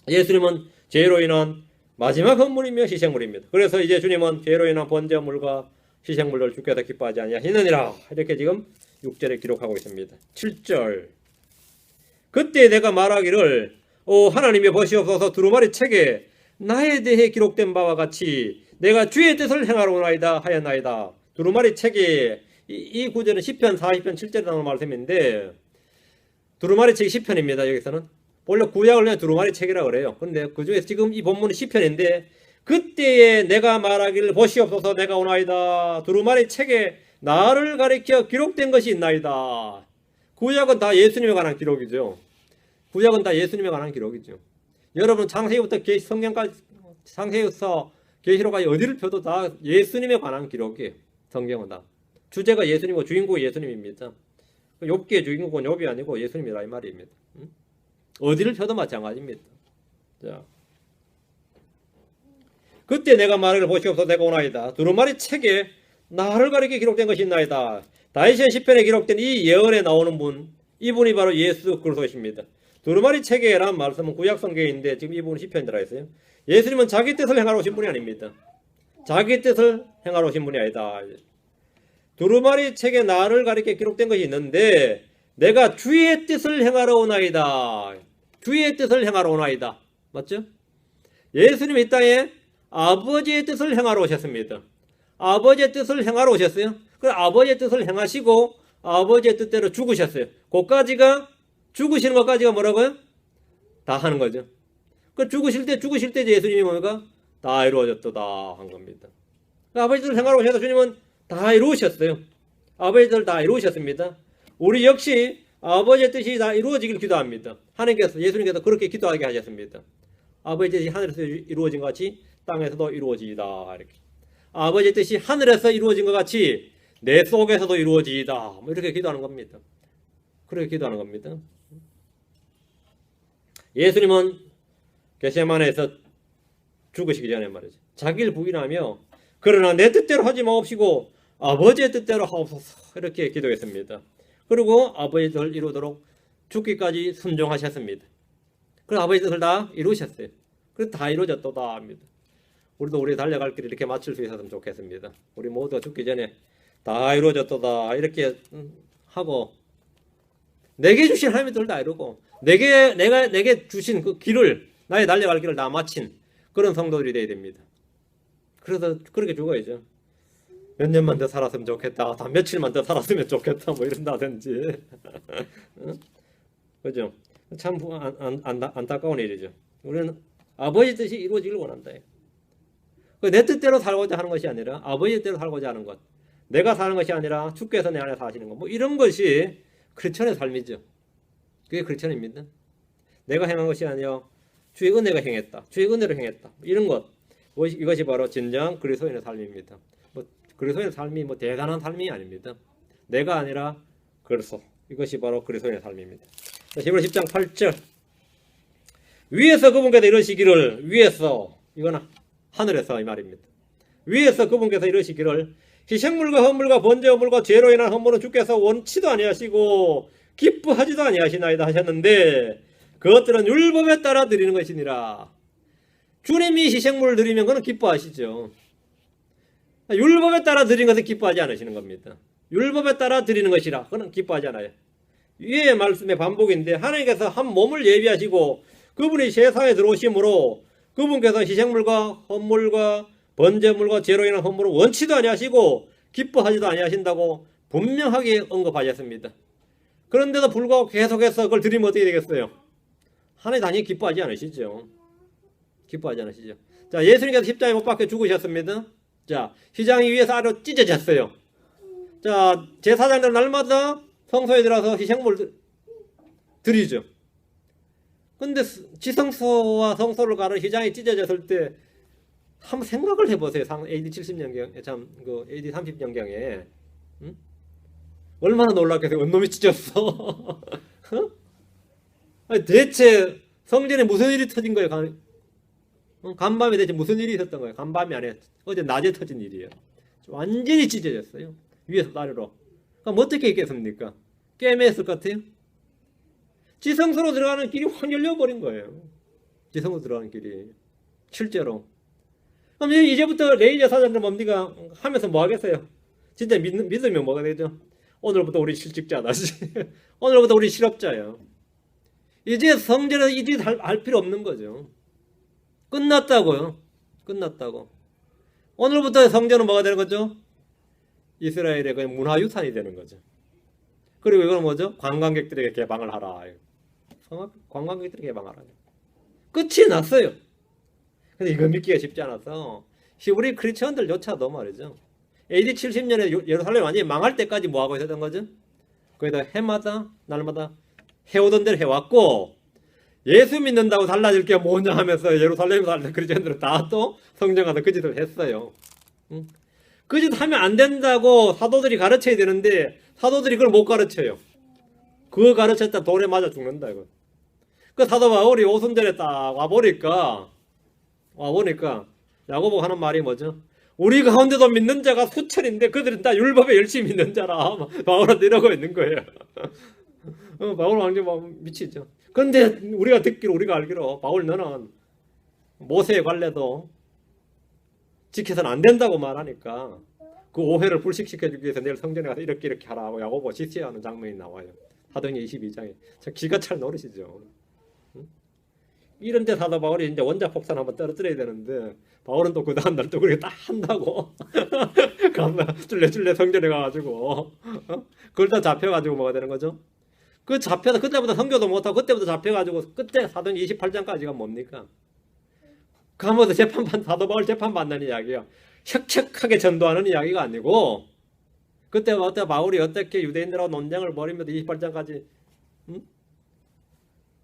예수님은 죄로 인한 마지막 헌물이며 희생물입니다. 그래서 이제 주님은 죄로 인한 번제물과 희생물을 주께서 기뻐하지 아니하시느니라. 이렇게 지금 6절에 기록하고 있습니다. 7절. 그때 내가 말하기를 하나님의 보시옵소서 두루마리 책에 나에 대해 기록된 바와 같이 내가 주의 뜻을 행하로나이다 하였나이다. 두루마리 책에 이 구절은 시편 40편 7절에 나오는 말씀인데 두루마리 책이 시편입니다. 여기서는 원래 구약을 그냥 두루마리 책이라고 그래요. 그런데 그 중에서 지금 이 본문은 시편인데 그때에 내가 말하기를 보시옵소서 내가 오나이다. 두루마리 책에 나를 가리켜 기록된 것이 있나이다. 구약은 다 예수님에 관한 기록이죠. 구약은 다 예수님에 관한 기록이죠. 여러분 창세기부터 성경까지 창세기부터 계시록까지 어디를 펴도 다 예수님에 관한 기록이에요. 성경은 다. 주제가 예수님이고 주인공이 예수님입니다. 욥기의 주인공은 욥이 아니고 예수님이라 이 말입니다. 어디를 펴도 마찬가지입니다. 자, 그때 내가 말을 보시옵소서 내가 오나이다. 두루마리 책에 나를 가리켜 기록된 것이 있나이다. 다윗의 시편에 기록된 이 예언에 나오는 분, 이분이 바로 예수 그리스도이십니다. 두루마리 책에라는 말씀은 구약 성경인데 지금 이분은 시편에 들어가 있어요. 예수님은 자기 뜻을 행하러 오신 분이 아닙니다. 자기 뜻을 행하러 오신 분이 아니다. 두루마리 책에 나를 가리켜 기록된 것이 있는데 내가 주의 뜻을 행하러 오나이다. 주의 뜻을 행하러 오나이다. 맞죠? 예수님이 이 땅에 아버지의 뜻을 행하러 오셨습니다. 아버지의 뜻을 행하러 오셨어요. 그 아버지의 뜻을 행하시고 아버지의 뜻대로 죽으셨어요. 그까지가 죽으시는 것까지가 뭐라고요? 다 하는 거죠. 그 죽으실 때 예수님이 뭡니까? 다 이루어졌다 한 겁니다. 아버지 뜻을 행하러 오셔서 주님은 다 이루으셨어요. 아버지 뜻을 다 이루으셨습니다. 우리 역시 아버지의 뜻이 다 이루어지길 기도합니다. 하나님께서 예수님께서 그렇게 기도하게 하셨습니다. 아버지의 뜻이 하늘에서 이루어진 것 같이 땅에서도 이루어지이다. 이렇게. 아버지의 뜻이 하늘에서 이루어진 것 같이 내 속에서도 이루어지이다. 뭐 이렇게 기도하는 겁니다. 그렇게 기도하는 겁니다. 예수님은 겟세마네에서 죽으시기 전에 말이죠. 자기를 부인하며 그러나 내 뜻대로 하지 마옵시고 아버지의 뜻대로 하옵소서 이렇게 기도했습니다. 그리고 아버지의 뜻을 이루도록 죽기까지 순종하셨습니다. 그래서 아버지의 뜻을 다 이루셨어요. 그래서 다 이루어졌다 합니다. 우리도 우리 달려갈 길을 이렇게 마칠 수 있었으면 좋겠습니다. 우리 모두가 죽기 전에 다 이루어졌다 이렇게 하고 내게 주신 하나님의 뜻을 다 이루고 내게 주신 그 길을 나의 달려갈 길을 다 마친 그런 성도들이 되어야 됩니다. 그래서 그렇게 죽어야죠. 몇 년만 더 살았으면 좋겠다. 다 며칠만 더 살았으면 좋겠다. 뭐 이런다든지. 그죠? 참 안타까운 일이죠. 우리는 아버지 뜻이 이루어지길 원한다. 내 뜻대로 살고자 하는 것이 아니라 아버지 뜻대로 살고자 하는 것. 내가 사는 것이 아니라 주께서 내 안에 사시는 것. 뭐 이런 것이 크리스천의 삶이죠. 그게 크리스천입니다. 내가 행한 것이 아니라 주의 은혜가 행했다. 주의 은혜로 행했다. 이런 것. 이것이 바로 진정한 그리스도인의 삶입니다. 그리스도인의 삶이 대단한 삶이 아닙니다. 내가 아니라 그리스도. 이것이 바로 그리스도인의 삶입니다. 히브리 10장 8절. 위에서 그분께서 이러시기를 위에서 이거는 하늘에서 이 말입니다. 위에서 그분께서 이러시기를 희생물과 헌물과 번제물과 죄로 인한 헌물은 주께서 원치도 아니하시고 기뻐하지도 아니하시나이다 하셨는데 그것들은 율법에 따라 드리는 것이니라. 주님이 희생물을 드리면 그는 기뻐하시죠. 율법에 따라 드리는 것은 기뻐하지 않으시는 겁니다. 율법에 따라 드리는 것이라 그는 기뻐하지 않아요. 위의 말씀의 반복인데 하나님께서 한 몸을 예비하시고 그분이 세상에 들어오심으로 그분께서 희생물과 헌물과 번제물과 죄로 인한 헌물을 원치도 아니하시고 기뻐하지도 아니하신다고 분명하게 언급하셨습니다. 그런데도 불구하고 계속해서 그걸 드리면 어떻게 되겠어요? 하나님 당연히 기뻐하지 않으시죠. 기뻐하지 않으시죠. 자, 예수님께서 십자가에 못 박혀 죽으셨습니다. 자, 휘장이 위에서 아래로 찢어졌어요. 자, 제사장들은 날마다 성소에 들어가서 희생물 드리죠. 근데 지성소와 성소를 가는 휘장이 찢어졌을 때 한번 생각을 해보세요. AD 70년경, AD 30년경에 얼마나 놀랍겠어요. 원놈이 찢었어. 아니, 대체 성전에 무슨 일이 터진 거예요? 간밤에 대체 무슨 일이 있었던 거예요? 간밤이 아니에요. 어제 낮에 터진 일이에요. 완전히 찢어졌어요. 위에서 아래로. 그럼 어떻게 했겠습니까? 깨매했을 것 같아요. 지성소로 들어가는 길이 확 열려버린 거예요. 지성소로 들어가는 길이. 실제로. 그럼 이제부터 레이저 사전을 뭡니까? 하면서 뭐 하겠어요? 진짜 믿으면 뭐가 되죠? 오늘부터 우리 실직자다. 오늘부터 우리 실업자야. 이제 성전에서 이 짓 할 필요 없는 거죠. 끝났다고요. 끝났다고. 오늘부터 성전은 뭐가 되는 거죠? 이스라엘의 그냥 문화유산이 되는 거죠. 그리고 이건 뭐죠? 관광객들에게 개방을 하라. 관광객들에게 개방하라. 끝이 났어요. 근데 이거 믿기가 쉽지 않아서 우리 크리스천들조차도 말이죠. AD 70년에 예루살렘 완전히 망할 때까지 뭐 하고 있었던 거죠? 거기다 해마다 날마다 해오던 대로 해왔고 예수 믿는다고 달라질 게 뭐냐 하면서 예루살렘에 살던 크리스천들은 다 또 성전 가서 그 짓을 했어요. 그 짓 하면 안 된다고 사도들이 가르쳐야 되는데 사도들이 그걸 못 가르쳐요. 그거 가르쳤다 돌에 맞아 죽는다 이거. 그 사도 바울이 오순절에 딱 와보니까 야고보가 하는 말이 뭐죠? 우리 가운데도 믿는 자가 수천인데 그들은 다 율법에 열심히 믿는 자라 바울한테 이러고 있는 거예요. 바울 완전 막 미치죠. 근데 우리가 듣기로 우리가 알기로 바울 너는 모세의 관례도 지켜서는 안 된다고 말하니까 그 오해를 불식시켜주기 위해서 내일 성전에 가서 이렇게 하라고 야고보 지시하는 장면이 나와요. 사도행전 22장에. 참 기가 찰 노릇이죠. 이런 데 사도 바울이 이제 원자 폭탄 한번 떨어뜨려야 되는데 바울은 또 그 다음날 또 그렇게 딱 한다고 가서 쫄래쫄래 성전에 가가지고 그걸 다 잡혀가지고 뭐가 되는 거죠? 그 잡혀서 그때부터 선교도 못하고 그때부터 잡혀가지고 그때 사도행전 28장까지가 뭡니까? 가면서 사도 바울 재판받는 이야기야. 혁혁하게 전도하는 이야기가 아니고 그때부터 바울이 어떻게 유대인들하고 논쟁을 벌이면서 28장까지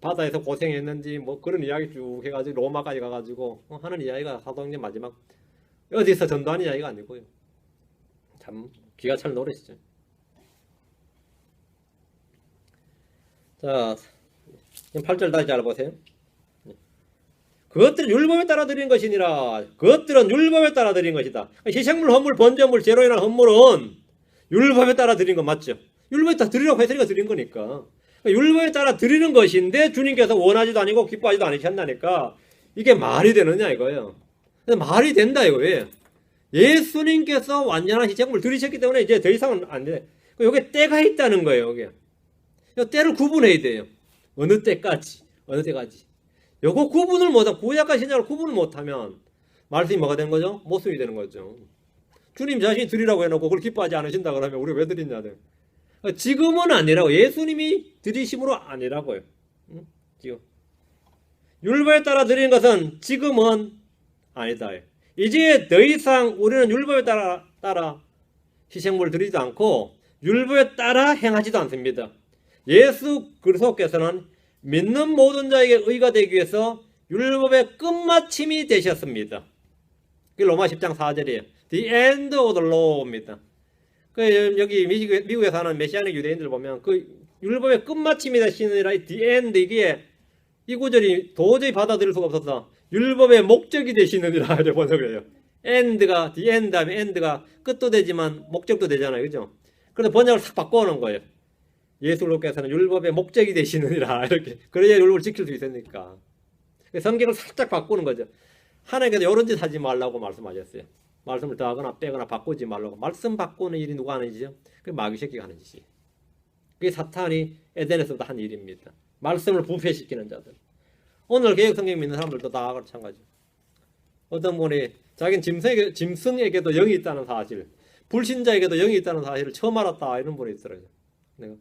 바다에서 고생했는지 뭐 그런 이야기 쭉 해가지고 로마까지 가가지고 하는 이야기가 사도행전 마지막 어디서 전도하는 이야기가 아니고요. 참 기가 찰 노릇이죠. 자, 8절 다시 잘 보세요. 그것들은 율법에 따라 드린 것이니라. 그것들은 율법에 따라 드린 것이다. 희생물, 헌물, 번제물, 제로 인한 헌물은 율법에 따라 드린 거 맞죠? 율법에 따라 드리라고 했으니까 드린 거니까. 율법에 따라 드리는 것인데 주님께서 원하지도 아니고 기뻐하지도 않으셨다니까 이게 말이 되느냐 이거예요. 말이 된다 이거예요. 예수님께서 완전한 희생물 드리셨기 때문에 이제 더 이상은 안 돼. 여기 때가 있다는 거예요. 여기 때를 구분해야 돼요. 어느 때까지 어느 때까지. 요거 구분을 못하면 구약과 신약을 구분을 못하면 말씀이 뭐가 되는 거죠? 모순이 되는 거죠. 주님 자신이 드리라고 해놓고 그걸 기뻐하지 않으신다 그러면 우리가 왜 드리냐 돼. 지금은 아니라고. 예수님이 드리심으로 아니라고요. 지금 율법에 따라 드리는 것은 지금은 아니다. 이제 더 이상 우리는 율법에 따라 희생물을 드리지도 않고 율법에 따라 행하지도 않습니다. 예수 그리스도께서는 믿는 모든 자에게 의가 되기 위해서 율법의 끝마침이 되셨습니다. 그게 로마 10장 4절이에요. The end of the law입니다. 여기 미국에 사는 메시아닉 유대인들 보면 그 율법의 끝마침이 되시느니라 the end 이게 이 구절이 도저히 받아들일 수가 없어서 율법의 목적이 되시느니라 이렇게 번역해요. end가 the end 하면 end가 끝도 되지만 목적도 되잖아요. 그죠? 그래서 번역을 싹 바꿔놓은 거예요. 예수님께서는 율법의 목적이 되시느니라 이렇게. 그래야 율법을 지킬 수 있으니까. 성경을 살짝 바꾸는 거죠. 하나님께서 이런 짓 하지 말라고 말씀하셨어요. 말씀을 더하거나 빼거나 바꾸지 말라고. 말씀 바꾸는 일이 누가 하는 짓이죠? 그게 마귀 새끼가 하는 짓이에요. 그게 사탄이 에덴에서부터 한 일입니다. 말씀을 부패시키는 자들. 오늘 개혁성경 믿는 사람들도 다 마찬가지죠. 어떤 분이 자기는 짐승에게도 영이 있다는 사실, 불신자에게도 영이 있다는 사실을 처음 알았다 이런 분이 있더라고요. 내가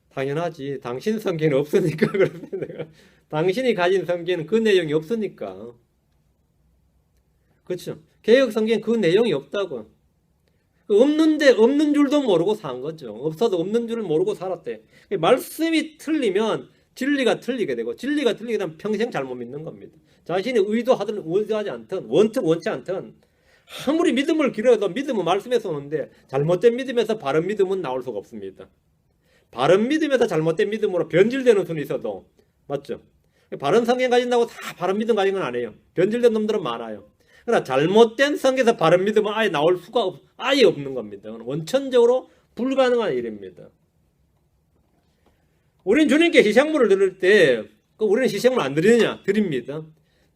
당연하지. 당신 성경은 없으니까. 그러면 내가 당신이 가진 성경은 그 내용이 없으니까. 그렇죠. 개혁 성경은 그 내용이 없다고. 없는데 없는 줄도 모르고 산 거죠. 없어도 없는 줄을 모르고 살았대. 말씀이 틀리면 진리가 틀리게 되고 진리가 틀리게 되면 평생 잘못 믿는 겁니다. 자신이 의도하든 의도하지 않든 원치 않든 아무리 믿음을 기르어도 믿음은 말씀에서 오는데 잘못된 믿음에서 바른 믿음은 나올 수가 없습니다. 바른 믿음에서 잘못된 믿음으로 변질되는 순이 있어도 맞죠? 바른 성경 가진다고 다 바른 믿음 가진 건 아니에요. 변질된 놈들은 많아요. 그러나 잘못된 성경에서 바른 믿음은 아예 나올 수가 아예 없는 겁니다. 원천적으로 불가능한 일입니다. 우린 주님께 희생물을 드릴 때 우리는 희생물 안 드리느냐? 드립니다.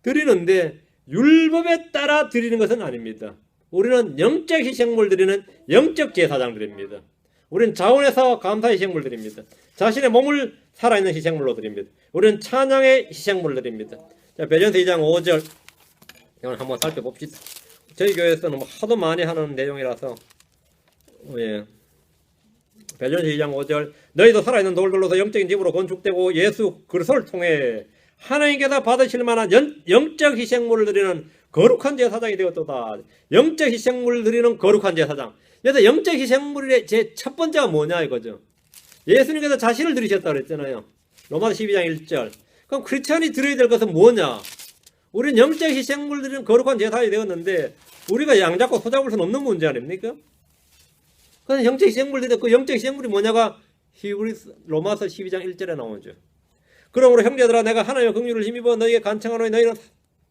드리는데 율법에 따라 드리는 것은 아닙니다. 우리는 영적 희생물 드리는 영적 제사장 드립니다. 우리는 자원에서 감사 희생물 드립니다. 자신의 몸을 살아있는 희생물로 드립니다. 우리는 찬양의 희생물을 드립니다. 자, 베드로전서 2장 5절 이걸 한번 살펴봅시다. 저희 교회에서는 하도 많이 하는 내용이라서 예. 베드로전서 2장 5절 너희도 살아있는 돌들로서 영적인 집으로 건축되고 예수 그리스도를 통해 하나님께서 받으실 만한 영적 희생물을 드리는 거룩한 제사장이 되었도다. 영적 희생물을 드리는 거룩한 제사장. 여기서 영적 희생물의 제 첫 번째가 뭐냐 이거죠. 예수님께서 자신을 드리셨다고 그랬잖아요. 로마서 12장 1절. 그럼 크리스천이 드려야 될 것은 뭐냐? 우리는 영적 희생물 드리는 거룩한 제사장이 되었는데 우리가 양잡고 소잡을 수는 없는 문제 아닙니까? 그래서 영적 희생물 드리는 그 영적 희생물이 뭐냐가 로마서 12장 1절에 나오죠. 그러므로 형제들아 내가 하나님의 긍휼을 힘입어 너희에게 간청하노니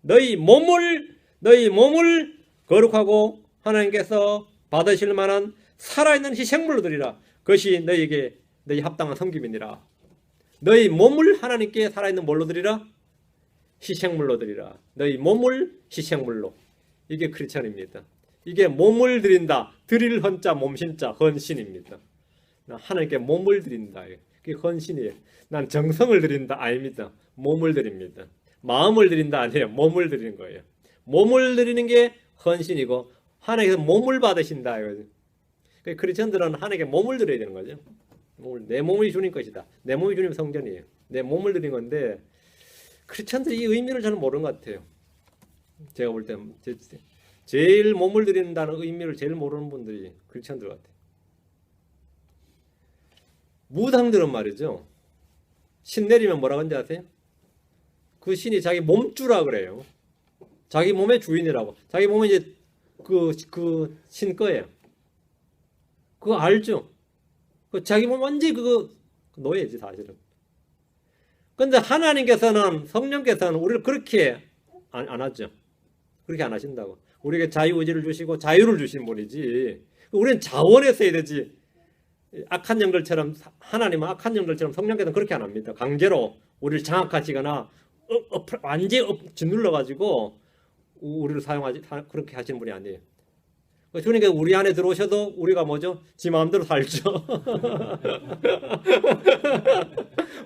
너희는 너희 몸을 거룩하고 하나님께서 받으실 만한 살아있는 희생물로 드리라. 그것이 너희에게 너희 합당한 섬김이니라. 너희 몸을 하나님께 살아있는 뭘로 드리라? 희생물로 드리라. 너희 몸을 희생물로. 이게 크리스천입니다. 이게 몸을 드린다. 드릴 헌자 몸신자 헌신입니다. 하나님께 몸을 드린다. 그게 헌신이에요. 난 정성을 드린다 아닙니다. 몸을 드립니다. 마음을 드린다 아니에요. 몸을 드리는 거예요. 몸을 드리는 게 헌신이고 하나님께서 몸을 받으신다 이거죠. 크리스천들은 하나님께 몸을 드려야 되는 거죠. 내 몸이 주님 것이다. 내 몸이 주님 성전이에요. 내 몸을 드린 건데 크리스천들이 이 의미를 저는 모르는 것 같아요. 제가 볼 때 제일 몸을 드린다는 의미를 제일 모르는 분들이 크리스천들 같아요. 무당들은 말이죠. 신 내리면 뭐라고 하는지 아세요? 그 신이 자기 몸주라 그래요. 자기 몸의 주인이라고. 자기 몸은 이제 그 신 거예요. 그거 알죠? 그 자기 몸 완전히 그거 노예지 사실은. 근데 하나님께서는 성령께서는 우리를 그렇게 안 하죠. 그렇게 안 하신다고. 우리에게 자유의지를 주시고 자유를 주신 분이지. 우리는 자원에 써야 되지. 악한 영들처럼 하나님은 악한 영들처럼 성령께서는 그렇게 안 합니다. 강제로 우리를 장악하시거나 완전히 짓눌러 가지고 우리를 사용하지 그렇게 하시는 분이 아니에요. 주님께서 우리 안에 들어오셔도 우리가 뭐죠? 지 마음대로 살죠.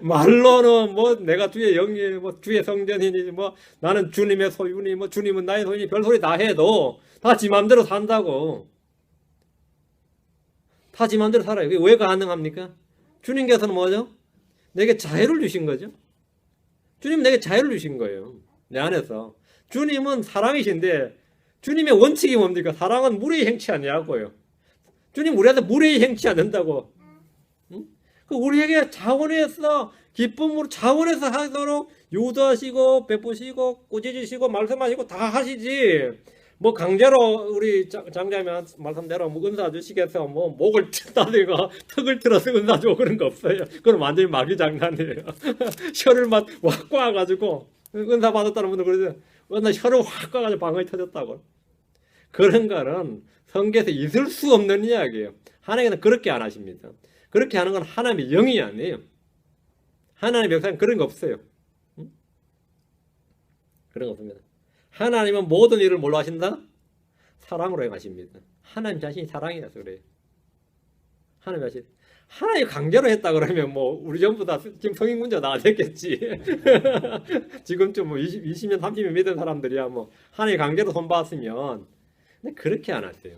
말로는 뭐 내가 주의 영이 뭐 주의 성전이니 뭐 나는 주님의 소유니 뭐 주님은 나의 소유니 별소리 다 해도 다 지 마음대로 산다고. 다 지 마음대로 살아요. 그게 왜 가능합니까? 주님께서는 뭐죠? 내게 자유를 주신 거죠. 주님 내게 자유를 주신 거예요. 내 안에서. 주님은 사랑이신데 주님의 원칙이 뭡니까? 사랑은 무례히 행치 아니하고요. 주님 우리한테 무례히 행치 않는다고. 응? 우리에게 자원해서 기쁨으로 자원해서 하도록 유도하시고 베푸시고 꾸짖으시고 말씀하시고 다 하시지. 뭐 강제로 우리 장자님 말씀대로 뭐 은사 주시겠어 뭐 목을 따들고 턱을 틀어서 은사 주고 그런 거 없어요. 그건 완전히 마귀 장난이에요. 혀를 막 확 꽈가지고 은사 받았다는 분들 그러죠. 나 혀를 확 꽈가지고 방언이 터졌다고. 그런 거는 성경에서 있을 수 없는 이야기예요. 하나님께서는 그렇게 안 하십니다. 그렇게 하는 건 하나님의 영이 아니에요. 하나님의 역사는 그런 거 없어요. 응? 그런 거 없습니다. 하나님은 모든 일을 뭘로 하신다? 사랑으로 행하십니다. 하나님 자신이 사랑이라서 그래요. 하나님 자신. 하나님 강제로 했다 그러면 뭐 우리 전부 다 지금 성인 문제 다 됐겠지. 지금쯤 뭐 20년 30년 믿은 사람들이야 뭐 하나님 강제로 손봤으면. 근데 그렇게 안 하세요.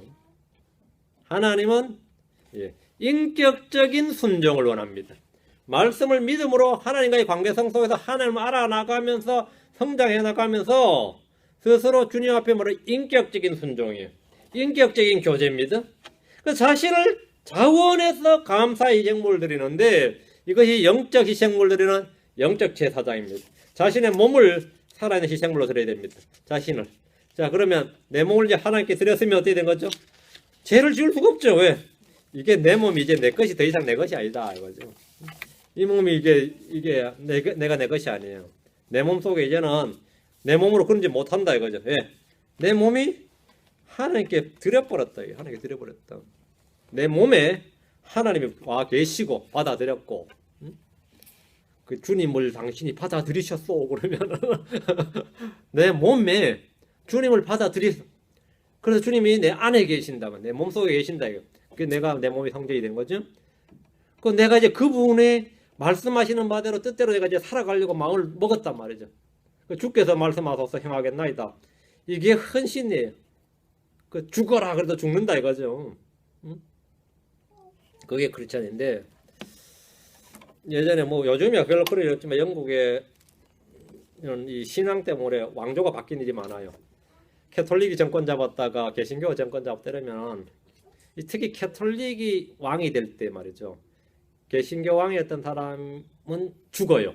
하나님은 인격적인 순종을 원합니다. 말씀을 믿음으로 하나님과의 관계성 속에서 하나님을 알아나가면서 성장해 나가면서 스스로 주님 앞에 뭐라 인격적인 순종이에요. 인격적인 교제입니다. 그 자신을 자원해서 감사의 희생물을 드리는데 이것이 영적 희생물을 드리는 영적 제사장입니다. 자신의 몸을 살아있는 희생물로 드려야 됩니다. 자신을. 자 그러면 내 몸을 이제 하나님께 드렸으면 어떻게 된 거죠? 죄를 지을 수가 없죠. 왜? 이게 내 몸이 이제 내 것이 더 이상 내 것이 아니다 이거죠. 이 몸이 이게 내가 내 것이 아니에요. 내 몸 속에 이제는 내 몸으로 그런지 못한다 이거죠. 예. 내 몸이 하나님께 드려버렸다. 하나님께 드려버렸다. 내 몸에 하나님이 와 계시고 받아들였고, 그 주님을 당신이 받아들이셨소 그러면 내 몸에 주님을 받아들이서, 그래서 주님이 내 안에 계신다면 내 몸속에 계신다 이거. 그 내가 내 몸이 성전이 된 거죠. 그 내가 이제 그 부분에 말씀하시는 바대로 뜻대로 내가 이제 살아가려고 마음을 먹었단 말이죠. 그 주께서 말씀하소서 행하겠나이다. 이게 헌신이에요. 그 죽어라 그래도 죽는다 이거죠. 그게 크리스천인데, 예전에 뭐 요즘이야 별로 그런 일 없지만 영국에 이런 이 신앙 때문에 왕조가 바뀐 일이 많아요. 캐톨릭이 정권 잡았다가 개신교가 정권 잡더라면, 특히 캐톨릭이 왕이 될 때 말이죠. 개신교 왕이었던 사람은 죽어요.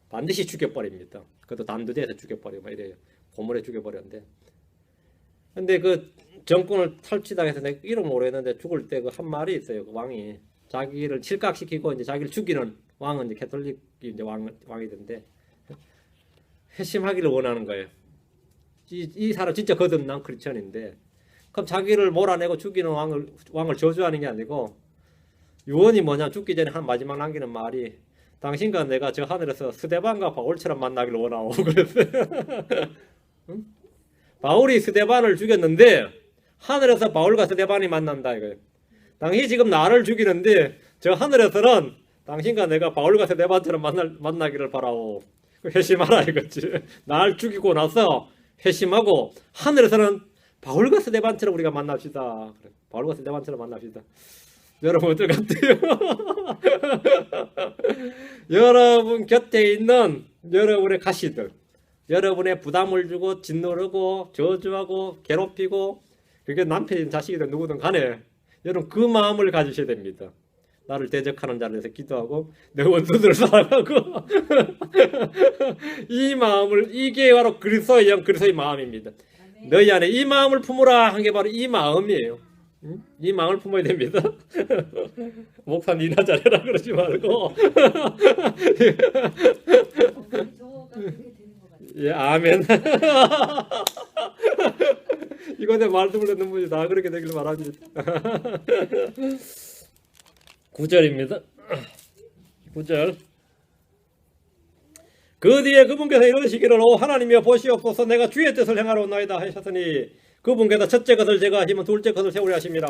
반드시 죽여버립니다. 그것도 단두대에서 죽여버리고 막 이래요. 고물에 죽여버렸는데. 근데 그 정권을 탈취당해서 내가 이름 모르겠는데 죽을 때 그 한 말이 있어요. 그 왕이 자기를 칠각시키고 이제 자기를 죽이는 왕은 이제 캐톨릭이 이제 왕이 된대. 회심하기를 원하는 거예요. 이 사람 진짜 거듭난 크리스천인데, 그럼 자기를 몰아내고 죽이는 왕을 저주하는 게 아니고, 유언이 뭐냐, 죽기 전에 한 마지막 남기는 말이, 당신과 내가 저 하늘에서 스데반과 바울처럼 만나기를 원하오 그랬어요. 응? 바울이 스데반을 죽였는데 하늘에서 바울과 스데반이 만난다 이거예요. 당신이 지금 나를 죽이는데 저 하늘에서는 당신과 내가 바울과 스데반처럼 만나기를 바라오. 회심하라 이거지. 날 죽이고 나서 회심하고 하늘에서는 바울과 스데반처럼 우리가 만납시다. 그래. 바울과 스데반처럼 만납시다. 여러분 어떨 것 같아요? 여러분 곁에 있는 여러분의 가시들, 여러분의 부담을 주고 짓누르고 저주하고 괴롭히고, 그게 남편이든 자식이든 누구든 간에 여러분 그 마음을 가지셔야 됩니다. 나를 대적하는 자를 위해서 기도하고 내 원수들을 사랑하고 이 마음을, 이게 바로 그리스도의 마음입니다. 너희 안에 이 마음을 품으라 한 게 바로 이 마음이에요. 이 마음을 품어야 됩니다. 목사 니나 잘해라 그러지 말고. 예, 아멘. 이거 내 말씀을 듣는 분이 다 그렇게 되길 바랍니다. 9절입니다. 9절. 그 뒤에 그분께서 이러시기를, 오 하나님이여 보시옵소서, 내가 주의 뜻을 행하러 온나이다 하셨으니 그분께서 첫째 것을 제거하시면 둘째 것을 세우려 하심이라.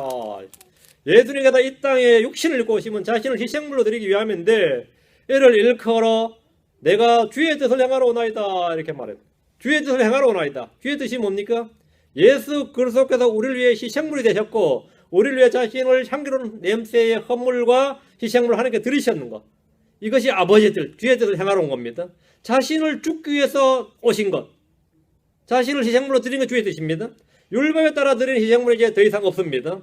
예수님께서 이 땅에 육신을 입고 오시면 자신을 희생물로 드리기 위함인데, 이를 일컬어 내가 주의 뜻을 행하러 오나이다 이렇게 말해요. 주의 뜻을 행하러 오나이다. 주의 뜻이 뭡니까? 예수 그리스도께서 우리를 위해 희생물이 되셨고 우리를 위해 자신을 향기로운 냄새의 헌물과 희생물을 하나님께 드리셨는 것, 이것이 아버지의 뜻, 주의 뜻을 행하러 온 겁니다. 자신을 죽기 위해서 오신 것, 자신을 희생물로 드린 것 주의 뜻입니다. 율법에 따라 드린 희생물이 이제 더 이상 없습니다.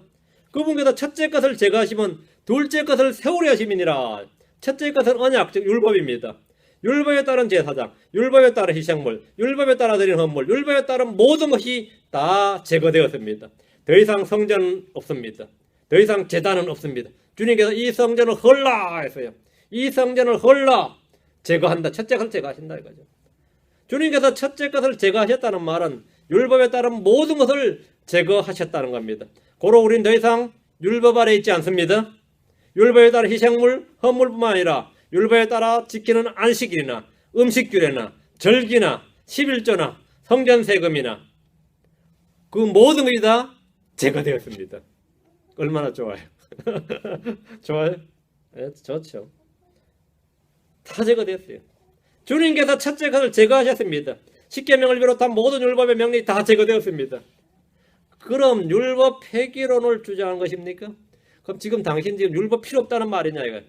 그분께서 첫째 것을 제거하시면 둘째 것을 세우려 하심이니라. 첫째 것은 언약, 즉 율법입니다. 율법에 따른 제사장, 율법에 따른 희생물, 율법에 따라 드린 헌물, 율법에 따른 모든 것이 다 제거되었습니다. 더 이상 성전은 없습니다. 더 이상 제단은 없습니다. 주님께서 이 성전을 헐라 했어요. 이 성전을 헐라, 제거한다. 첫째 것을 제거하신다 이거죠. 주님께서 첫째 것을 제거하셨다는 말은 율법에 따른 모든 것을 제거하셨다는 겁니다. 고로 우리는 더 이상 율법 아래 있지 않습니다. 율법에 따른 희생물, 헌물뿐만 아니라 율법에 따라 지키는 안식일이나 음식규례나 절기나 11조나 성전 세금이나 그 모든 것이 다 제거되었습니다. 얼마나 좋아요. 좋아요? 네, 좋죠. 다 제거되었어요. 주님께서 첫째 것을 제거하셨습니다. 십계명을 비롯한 모든 율법의 명령이 다 제거되었습니다. 그럼 율법 폐기론을 주장한 것입니까? 그럼 지금 당신 지금 율법 필요 없다는 말이냐 이거.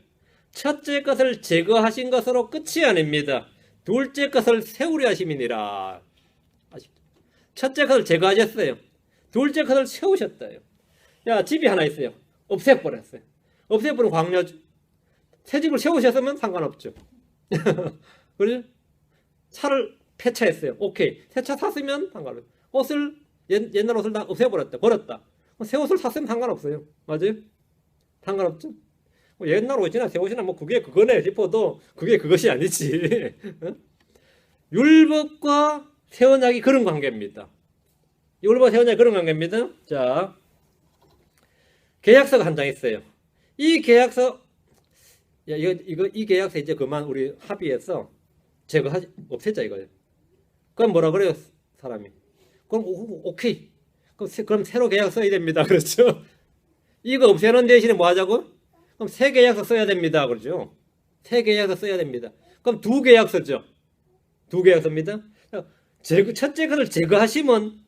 첫째 것을 제거하신 것으로 끝이 아닙니다. 둘째 것을 세우려 하심이니라. 첫째 것을 제거하셨어요. 둘째 것을 세우셨다요. 야, 집이 하나 있어요. 없애버렸어요. 없애버린 광야죠. 새 집을 세우셨으면 상관없죠. 그렇죠? 차를 폐차했어요. 오케이. 새 차 샀으면 상관없어요. 옷을 옛날 옷을 다 없애버렸다. 버렸다. 새 옷을 샀으면 상관없어요. 맞아요? 상관없죠? 옛날 옷이나 새 옷이나 뭐 그게 그거네 싶어도 그게 그것이 아니지. 율법과 새 언약이 그런 관계입니다. 율법과 새 언약이 그런 관계입니다. 자, 계약서가 한 장 있어요. 이 계약서, 이 계약서 이제 그만 우리 합의해서 없앴자 이거예요. 그럼 뭐라 그래요, 사람이? 그럼 오케이. 그럼 새로 계약 써야 됩니다. 그렇죠? 이거 없애는 대신에 뭐 하자고? 그럼 새 계약서 써야 됩니다. 그렇죠? 새 계약서 써야 됩니다. 그럼 두 계약서죠. 두 계약서입니다. 첫째 것을 제거하시면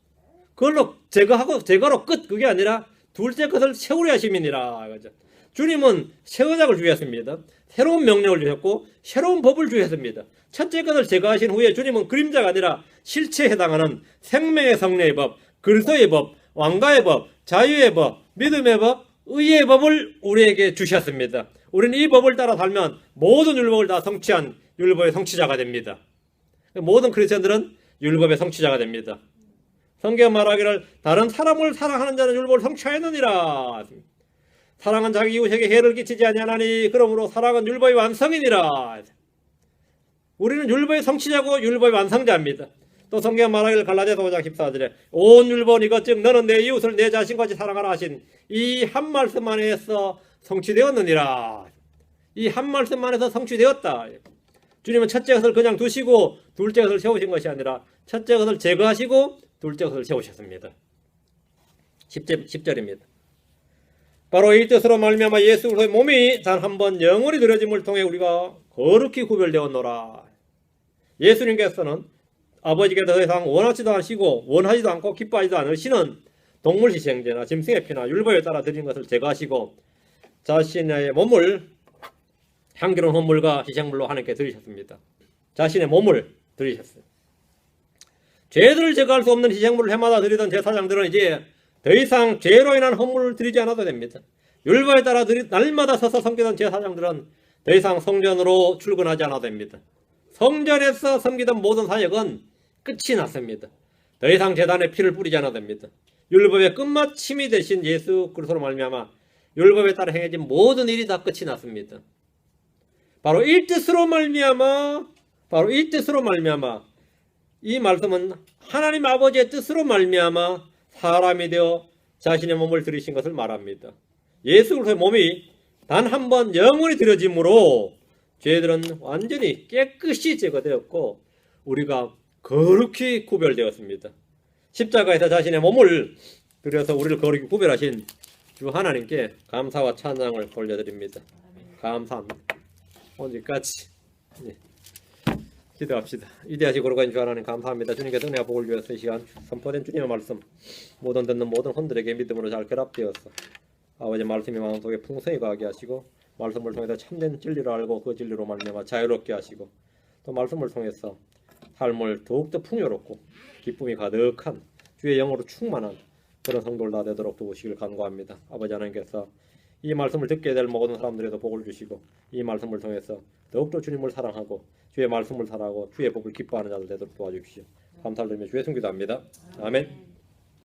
그걸로 제거로 끝. 그게 아니라 둘째 것을 세우려 하심이니라. 그죠? 주님은 새 언약을 주셨습니다. 새로운 명령을 주셨고 새로운 법을 주셨습니다. 첫째 것을 제거하신 후에 주님은 그림자가 아니라 실체에 해당하는 생명의 성례의 법, 그리스도의 법, 왕가의 법, 자유의 법, 믿음의 법, 의의 법을 우리에게 주셨습니다. 우리는 이 법을 따라 살면 모든 율법을 다 성취한 율법의 성취자가 됩니다. 모든 크리스천들은 율법의 성취자가 됩니다. 성경 말하기를 다른 사람을 사랑하는 자는 율법을 성취하였느니라. 사랑은 자기 이웃에게 해를 끼치지 아니하나니 그러므로 사랑은 율법의 완성이니라. 우리는 율법의 성취자고 율법의 완성자입니다. 또 성경 말하기를 갈라디아서 5장 14절에 온 율법은 이것 즉 너는 내 이웃을 내 자신같이 사랑하라 하신 이 한 말씀 안에서 성취되었느니라. 이 한 말씀 안에서 성취되었다. 주님은 첫째 것을 그냥 두시고 둘째 것을 세우신 것이 아니라 첫째 것을 제거하시고 둘째 것을 세우셨습니다. 10절입니다. 바로 이 뜻으로 말미암아 예수 그리스도의 몸이 단 한 번 영원히 드려짐을 통해 우리가 거룩히 구별되었노라. 예수님께서는 아버지께 더 이상 원하지도 않고 기뻐하지도 않으시는 동물 희생제나 짐승의 피나 율법에 따라 드린 것을 제거하시고 자신의 몸을 향기로운 헌물과 희생물로 하나님께 드리셨습니다. 자신의 몸을 드리셨어요. 죄들을 제거할 수 없는 희생물을 해마다 드리던 제사장들은 이제 더 이상 죄로 인한 헌물을 드리지 않아도 됩니다. 율법에 따라 날마다 서서 섬기던 제사장들은 더 이상 성전으로 출근하지 않아도 됩니다. 성전에서 섬기던 모든 사역은 끝이 났습니다. 더 이상 제단에 피를 뿌리지 않아도 됩니다. 율법의 끝마침이 되신 예수 그리스도로 말미암아 율법에 따라 행해진 모든 일이 다 끝이 났습니다. 바로 이 뜻으로 말미암아 이 말씀은 하나님 아버지의 뜻으로 말미암아 사람이 되어 자신의 몸을 들이신 것을 말합니다. 예수 그리스도의 몸이 단 한 번 영원히 드려짐으로 죄들은 완전히 깨끗이 제거되었고 우리가 거룩히 구별되었습니다. 십자가에서 자신의 몸을 들여서 우리를 거룩히 구별하신 주 하나님께 감사와 찬양을 돌려드립니다. 감사합니다. 오늘까지 기도합시다. 위대하시고 거룩하신 주 하나님 감사합니다. 주님께서 은혜와 복을 주셔서 이 시간 선포된 주님의 말씀 모든 듣는 모든 혼들에게 믿음으로 잘 결합되어서 아버지 말씀이 마음속에 풍성히 가게 하시고 말씀을 통해서 참된 진리를 알고 그 진리로 말미암아 자유롭게 하시고 또 말씀을 통해서 삶을 더욱더 풍요롭고 기쁨이 가득한 주의 영으로 충만한 그런 성도를 다 되도록 도우시길 간구합니다. 아버지 하나님께서 이 말씀을 듣게 될 모든 사람들에도 복을 주시고 이 말씀을 통해서 더욱더 주님을 사랑하고 주의 말씀을 사랑하고 주의 복을 기뻐하는 자들 되도록 도와주십시오. 감사를 드리며 주의 승기도 합니다. 아멘.